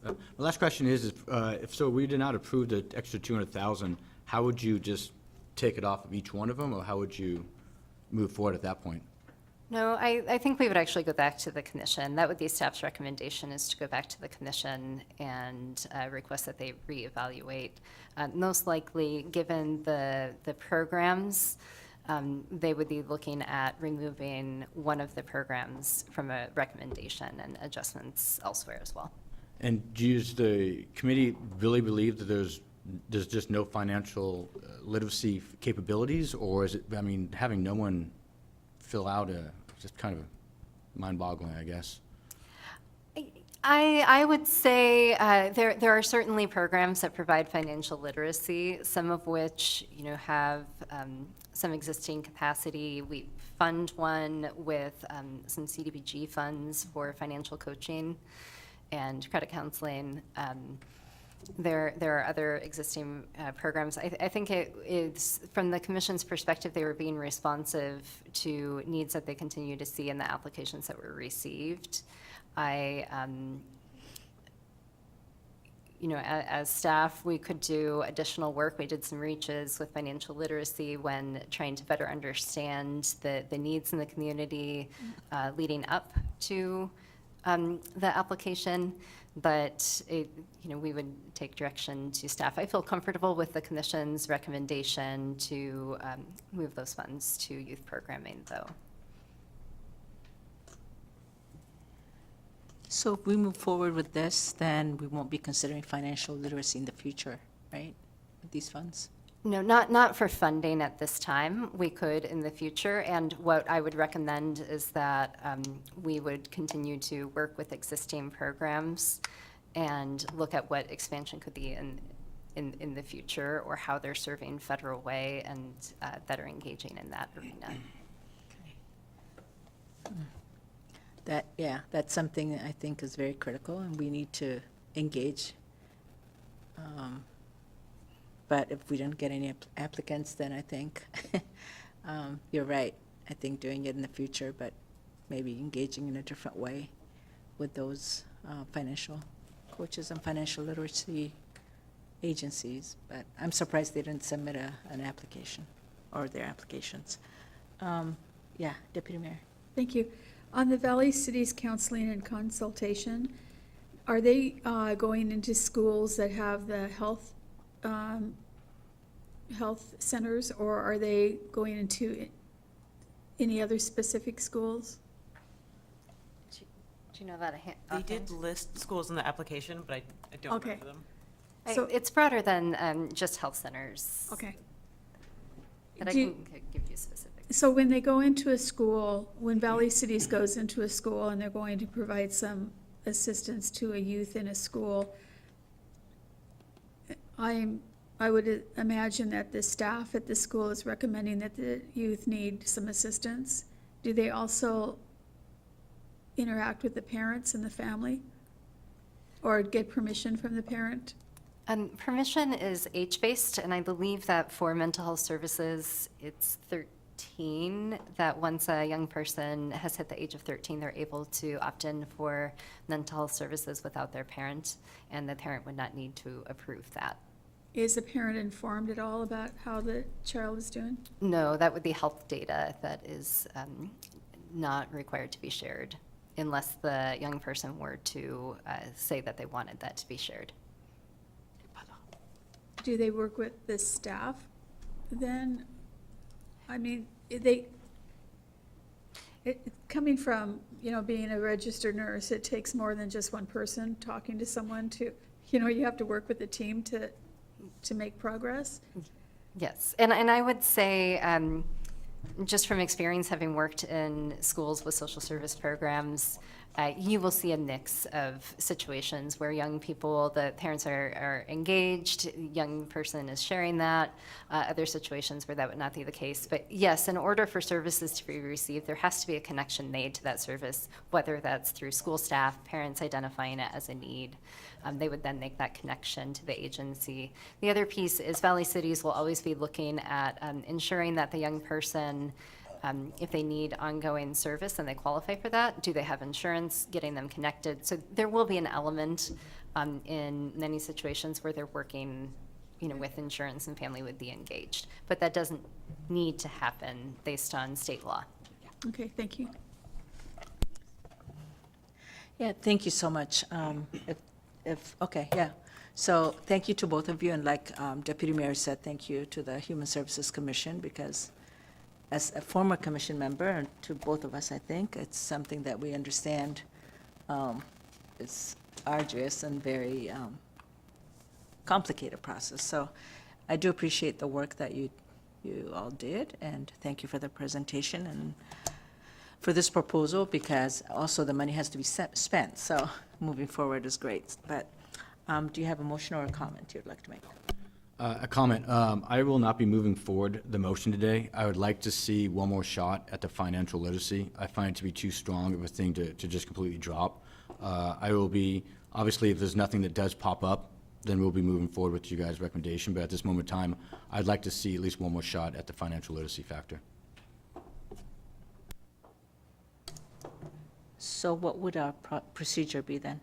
Speaker 8: my last question is, if so, we did not approve the extra 200,000, how would you just take it off of each one of them, or how would you move forward at that point?
Speaker 14: No, I think we would actually go back to the commission. That would be staff's recommendation, is to go back to the commission and request that they reevaluate. Most likely, given the programs, they would be looking at removing one of the programs from a recommendation and adjustments elsewhere as well.
Speaker 8: And does the committee really believe that there's just no financial literacy capabilities, or is it, I mean, having no one fill out just kind of mind-boggling, I guess?
Speaker 14: I would say there are certainly programs that provide financial literacy, some of which, have some existing capacity. We fund one with some CDBG funds for financial coaching and credit counseling. There are other existing programs. I think it is, from the commission's perspective, they were being responsive to needs that they continue to see in the applications that were received. As staff, we could do additional work. We did some reaches with financial literacy when trying to better understand the needs in the community leading up to the application. But we would take direction to staff. I feel comfortable with the commission's recommendation to move those funds to youth programming, though.
Speaker 1: So if we move forward with this, then we won't be considering financial literacy in the future, right, with these funds?
Speaker 14: No, not for funding at this time. We could in the future, and what I would recommend is that we would continue to work with existing programs and look at what expansion could be in the future, or how they're serving Federal Way and that are engaging in that arena.
Speaker 1: That's something that I think is very critical, and we need to engage. But if we don't get any applicants, then I think you're right. I think doing it in the future, but maybe engaging in a different way with those financial coaches and financial literacy agencies. But I'm surprised they didn't submit an application or their applications. Deputy Mayor.
Speaker 2: Thank you. On the Valley Cities Counseling and Consultation, are they going into schools that have the health centers, or are they going into any other specific schools?
Speaker 14: Do you know that?
Speaker 15: They did list schools in the application, but I don't
Speaker 2: Okay.
Speaker 15: remember them.
Speaker 2: So-
Speaker 14: It's broader than just health centers.
Speaker 2: Okay.
Speaker 14: But I
Speaker 2: Do-
Speaker 14: can give you specifics.
Speaker 2: So when they go into a school, when Valley Cities goes into a school and they're going to provide some assistance to a youth in a school, I would imagine that the staff at the school is recommending that the youth need some assistance. Do they also interact with the parents and the family? Or get permission from the parent?
Speaker 14: Permission is age-based, and I believe that for mental health services, it's 13, that once a young person has hit the age of 13, they're able to opt in for mental health services without their parent, and the parent would not need to approve that.
Speaker 2: Is the parent informed at all about how the child is doing?
Speaker 14: No, that would be health data that is not required to be shared unless the young person were to say that they wanted that to be shared.
Speaker 2: Do they work with the staff then? I mean, coming from, being a registered nurse, it takes more than just one person talking to someone to, you have to work with the team to make progress.
Speaker 14: Yes, and I would say, just from experience, having worked in schools with social service programs, you will see a mix of situations where young people, the parents are engaged, young person is sharing that, other situations where that would not be the case. But yes, in order for services to be received, there has to be a connection made to that service, whether that's through school staff, parents identifying it as a need. They would then make that connection to the agency. The other piece is Valley Cities will always be looking at ensuring that the young person if they need ongoing service and they qualify for that, do they have insurance, getting them connected? So there will be an element in many situations where they're working, with insurance and family would be engaged. But that doesn't need to happen based on state law.
Speaker 2: Okay, thank you.
Speaker 1: Yeah, thank you so much. Okay, yeah. So thank you to both of you, and like Deputy Mayor said, thank you to the Human Services Commission, because as a former commission member, and to both of us, I think, it's something that we understand is arduous and very complicated process. So I do appreciate the work that you all did, and thank you for the presentation and for this proposal, because also the money has to be spent, so moving forward is great. But do you have a motion or a comment you'd like to make?
Speaker 8: A comment. I will not be moving forward the motion today. I would like to see one more shot at the financial literacy. I find it to be too strong of a thing to just completely drop. I will be, obviously, if there's nothing that does pop up, then we'll be moving forward with you guys' recommendation. But at this moment in time, I'd like to see at least one more shot at the financial literacy factor.
Speaker 1: So what would our procedure be then?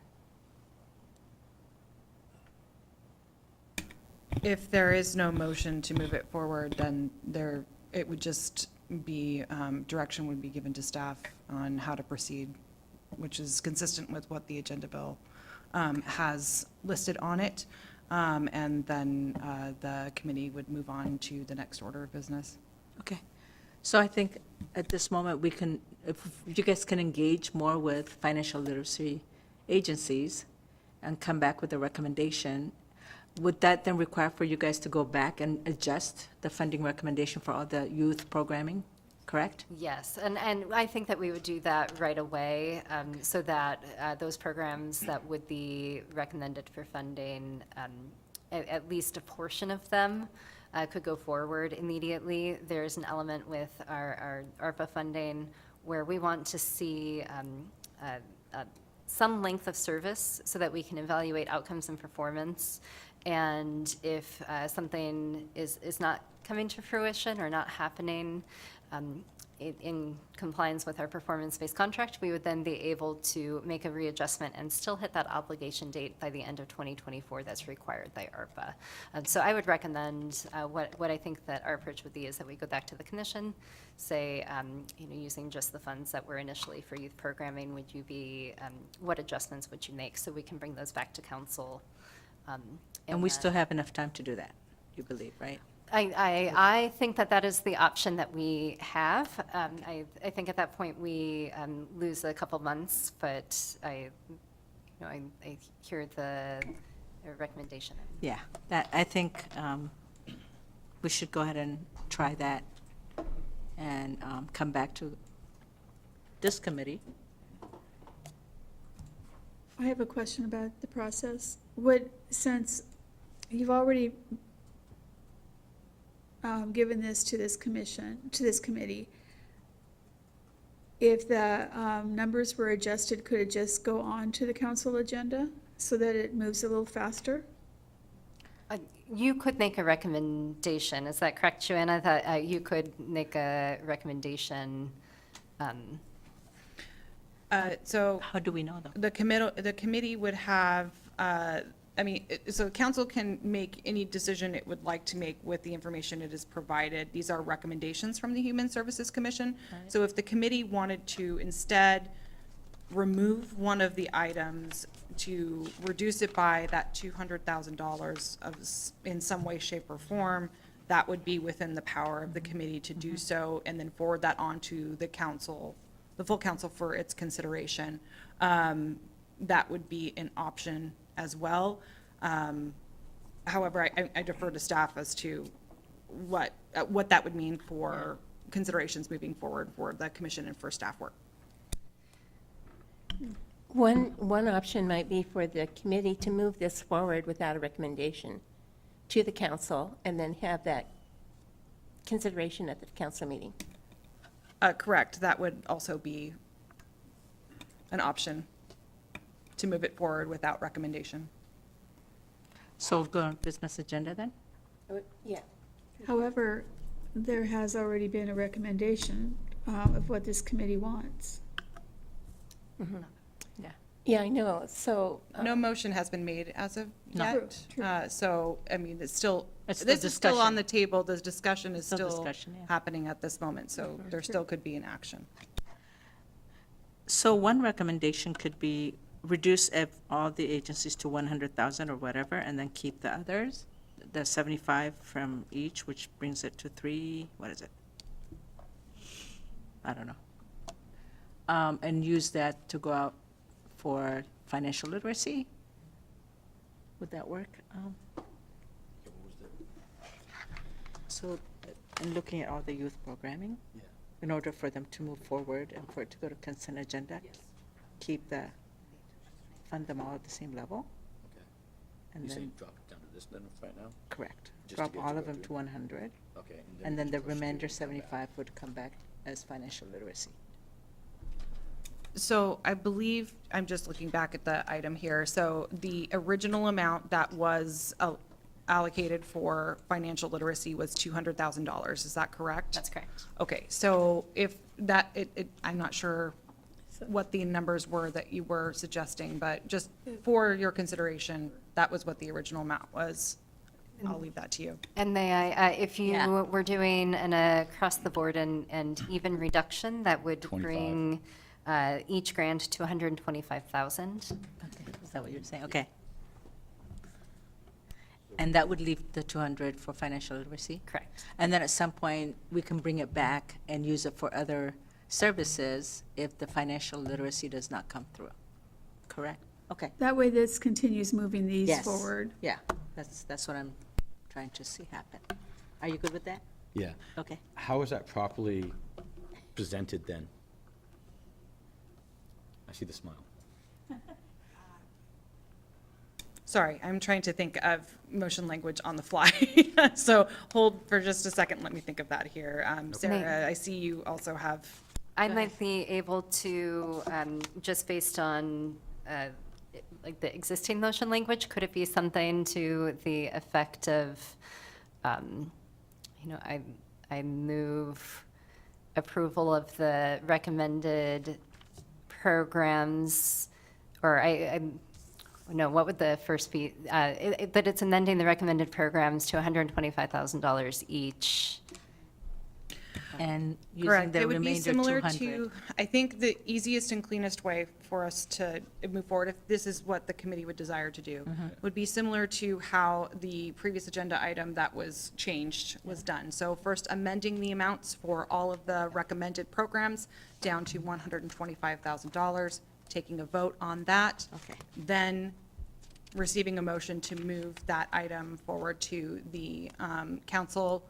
Speaker 9: If there is no motion to move it forward, then it would just be, direction would be given to staff on how to proceed, which is consistent with what the agenda bill has listed on it. And then the committee would move on to the next order of business.
Speaker 1: Okay. So I think at this moment, we can, if you guys can engage more with financial literacy agencies and come back with a recommendation, would that then require for you guys to go back and adjust the funding recommendation for all the youth programming, correct?
Speaker 14: Yes, and I think that we would do that right away, so that those programs that would be recommended for funding, at least a portion of them could go forward immediately. There's an element with our ARPA funding where we want to see some length of service so that we can evaluate outcomes and performance. And if something is not coming to fruition or not happening in compliance with our performance-based contract, we would then be able to make a readjustment and still hit that obligation date by the end of 2024 that's required by ARPA. So I would recommend, what I think that our approach would be is that we go back to the commission, say, using just the funds that were initially for youth programming, would you be, what adjustments would you make? So we can bring those back to council.
Speaker 1: And we still have enough time to do that, you believe, right?
Speaker 14: I think that is the option that we have. I think at that point we lose a couple months, but I hear the recommendation.
Speaker 1: Yeah, I think we should go ahead and try that and come back to this committee.
Speaker 2: I have a question about the process. Since you've already given this to this committee, if the numbers were adjusted, could it just go on to the council agenda so that it moves a little faster?
Speaker 14: You could make a recommendation. Is that correct, Joanna? That you could make a recommendation.
Speaker 9: So
Speaker 1: How do we know, though?
Speaker 9: the committee would have, so council can make any decision it would like to make with the information it is provided. These are recommendations from the Human Services Commission. So if the committee wanted to instead remove one of the items to reduce it by that $200,000 in some way, shape, or form, that would be within the power of the committee to do so, and then forward that on to the council, the full council, for its consideration. That would be an option as well. However, I defer to staff as to what that would mean for considerations moving forward for the commission and for staff work.
Speaker 5: One option might be for the committee to move this forward without a recommendation to the council and then have that consideration at the council meeting.
Speaker 9: Correct. That would also be an option to move it forward without recommendation.
Speaker 1: So we'll go on business agenda then?
Speaker 5: Yeah.
Speaker 2: However, there has already been a recommendation of what this committee wants.
Speaker 5: Yeah, I know, so.
Speaker 9: No motion has been made as of
Speaker 1: No.
Speaker 9: yet.
Speaker 2: True, true.
Speaker 9: So, I mean, it's still,
Speaker 1: It's
Speaker 9: this
Speaker 1: still
Speaker 9: is still on
Speaker 1: discussion.
Speaker 9: the table. The discussion is
Speaker 1: Still
Speaker 9: still
Speaker 1: discussion, yeah.
Speaker 9: happening at this moment, so there still could be an action.
Speaker 1: So one recommendation could be reduce all the agencies to 100,000 or whatever, and then keep the others, the 75 from each, which brings it to 3, what is it? I don't know. And use that to go out for financial literacy? Would that work? So, in looking at all the youth programming, in order for them to move forward and for it to go to consent agenda, fund them all at the same level? And then,
Speaker 8: drop it down to this then right now?
Speaker 1: correct,
Speaker 8: Just to
Speaker 1: drop
Speaker 8: get
Speaker 1: all
Speaker 8: to
Speaker 1: of them
Speaker 8: revenue.
Speaker 1: to 100,
Speaker 8: Okay.
Speaker 1: and then the remainder 75 would come back as financial literacy.
Speaker 9: So I believe, I'm just looking back at the item here, so the original amount that was allocated for financial literacy was $200,000, is that correct?
Speaker 14: That's correct.
Speaker 9: Okay, so if that, I'm not sure what the numbers were that you were suggesting, but just for your consideration, that was what the original amount was. I'll leave that to you.
Speaker 14: And may I, if you
Speaker 1: Yeah.
Speaker 14: were doing an across-the-board and even reduction, that would
Speaker 8: 25.
Speaker 14: bring each grant to 125,000.
Speaker 1: Okay, is that what you're saying? Okay. And that would leave the 200 for financial literacy?
Speaker 14: Correct.
Speaker 1: And then at some point, we can bring it back and use it for other services if the financial literacy does not come through. Correct? Okay.
Speaker 2: That way this continues moving these
Speaker 1: Yes.
Speaker 2: forward.
Speaker 1: Yeah, that's what I'm trying to see happen. Are you good with that?
Speaker 8: Yeah.
Speaker 1: Okay.
Speaker 8: How is that properly presented then? I see the smile.
Speaker 9: Sorry, I'm trying to think of motion language on the fly. So hold for just a second, let me think of that here. Sarah, I see you also have,
Speaker 14: I might be able to, just based on, like, the existing motion language, could it be something to the effect of, I move approval of the recommended programs, or no, what would the first be? But it's amending the recommended programs to $125,000 each.
Speaker 1: And using
Speaker 9: correct,
Speaker 1: the
Speaker 9: it would be
Speaker 1: remainder
Speaker 9: similar
Speaker 1: 200.
Speaker 9: to, I think the easiest and cleanest way for us to move forward, if this is what the committee would desire to do, would be similar to how the previous agenda item that was changed was done. So first amending the amounts for all of the recommended programs down to $125,000, taking a vote on that.
Speaker 1: Okay.
Speaker 9: Then receiving a motion to move that item forward to the council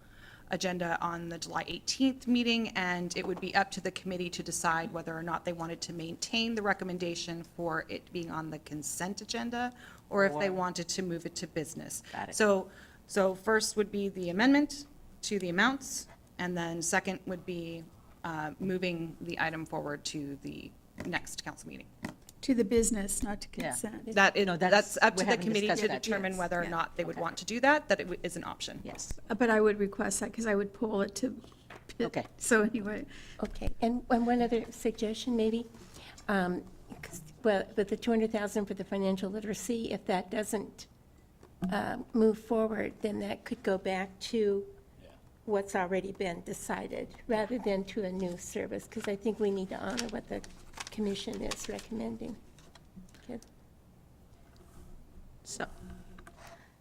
Speaker 9: agenda on the July 18th meeting, and it would be up to the committee to decide whether or not they wanted to maintain the recommendation for it being on the consent agenda, or if they wanted to move it to business.
Speaker 1: Got it.
Speaker 9: So first would be the amendment to the amounts, and then second would be moving the item forward to the next council meeting.
Speaker 2: To the business, not to
Speaker 1: Yeah.
Speaker 2: consent.
Speaker 1: No,
Speaker 9: That's up
Speaker 1: we
Speaker 9: to the
Speaker 1: haven't
Speaker 9: committee
Speaker 1: discussed
Speaker 9: to
Speaker 1: that.
Speaker 9: determine
Speaker 2: Yes,
Speaker 9: whether or
Speaker 2: yeah.
Speaker 9: not they would
Speaker 1: Okay.
Speaker 9: want to do that, that it is an option.
Speaker 1: Yes.
Speaker 2: But I would request that because I would pull it to.
Speaker 1: Okay.
Speaker 2: So anyway,
Speaker 5: Okay, and one other suggestion, maybe. 'Cause, well, with the 200,000 for the financial literacy, if that doesn't move forward, then that could go back to what's already been decided, rather than to a new service, because I think we need to honor what the commission is recommending. Okay.
Speaker 1: So,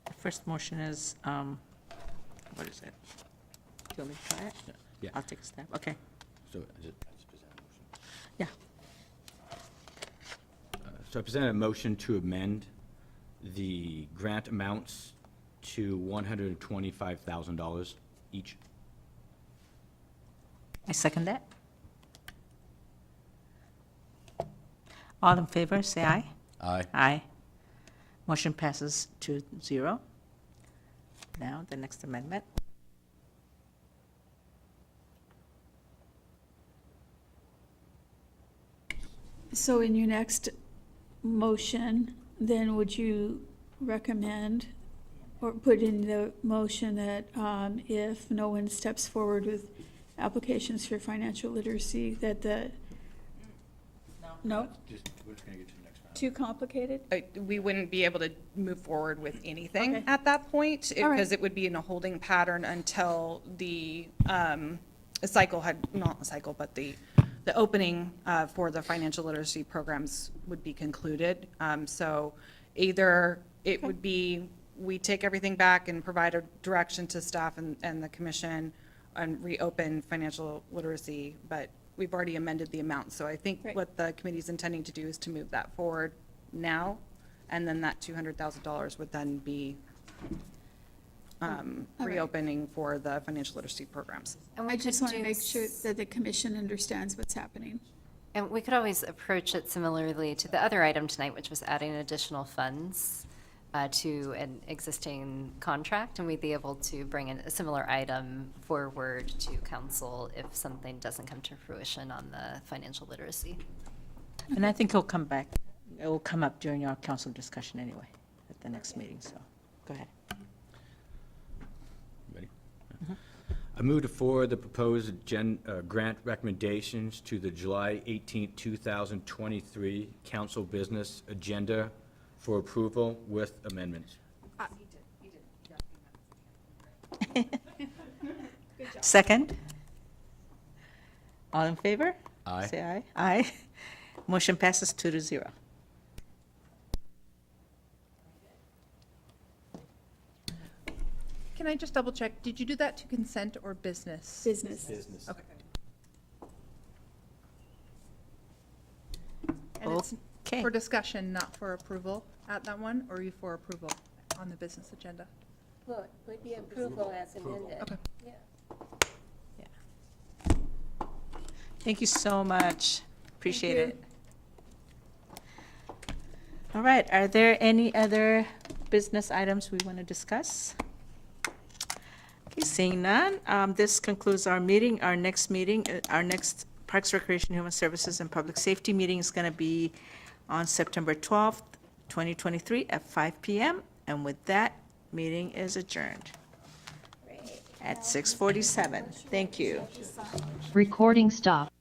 Speaker 1: the first motion is, what is it? Do you want me to try it?
Speaker 8: Yeah.
Speaker 1: I'll take a stab. Okay.
Speaker 8: So I just present a motion.
Speaker 1: Yeah.
Speaker 8: So I present a motion to amend the grant amounts to $125,000 each.
Speaker 1: I second that. All in favor, say aye.
Speaker 8: Aye.
Speaker 1: Aye. Motion passes 2-0. Now, the next amendment.
Speaker 2: so in your next motion, then would you recommend or put in the motion that if no one steps forward with applications for financial literacy that the, no?
Speaker 8: We're just gonna get to the next round.
Speaker 2: Too complicated?
Speaker 9: We wouldn't be able to move forward with anything
Speaker 2: Okay.
Speaker 9: at that point,
Speaker 2: All right.
Speaker 9: because it would be in a holding pattern until the cycle had, not the cycle, but the opening for the financial literacy programs would be concluded. So either it would be, we take everything back and provide a direction to staff and the commission and reopen financial literacy, but we've already amended the amount. So I think
Speaker 2: Right.
Speaker 9: what the committee's intending to do is to move that forward now, and then that $200,000 would then be
Speaker 2: right.
Speaker 9: reopening for the financial literacy programs.
Speaker 14: And we
Speaker 2: I just
Speaker 14: could
Speaker 2: want to
Speaker 14: do
Speaker 2: make sure that the commission understands what's happening.
Speaker 14: And we could always approach it similarly to the other item tonight, which was adding additional funds to an existing contract, and we'd be able to bring in a similar item forward to council if something doesn't come to fruition on the financial literacy.
Speaker 1: And I think it'll come back, it will come up during our council discussion anyway, at the next meeting, so, go ahead.
Speaker 8: Ready? I move to forward the proposed grant recommendations to the July 18, 2023 council business agenda for approval with amendments.
Speaker 1: Second? All in favor?
Speaker 8: Aye.
Speaker 1: Say aye. Aye. Motion passes 2-0.
Speaker 6: Can I just double check? Did you do that to consent or business?
Speaker 2: Business.
Speaker 8: Business.
Speaker 6: Okay. And it's
Speaker 1: Okay.
Speaker 6: for discussion, not for approval at that one, or are you for approval on the business agenda?
Speaker 5: Well, it would be approval as amended.
Speaker 6: Okay.
Speaker 5: Yeah.
Speaker 1: Thank you so much. Appreciate
Speaker 2: you.
Speaker 1: it. All right, are there any other business items we want to discuss? Okay, seeing none, this concludes our meeting. Our next Parks, Recreation, Human Services, and Public Safety meeting is going to be on September 12th, 2023 at 5 p.m. And with that, meeting is adjourned at 6:47. Thank you.
Speaker 16: Recording stop.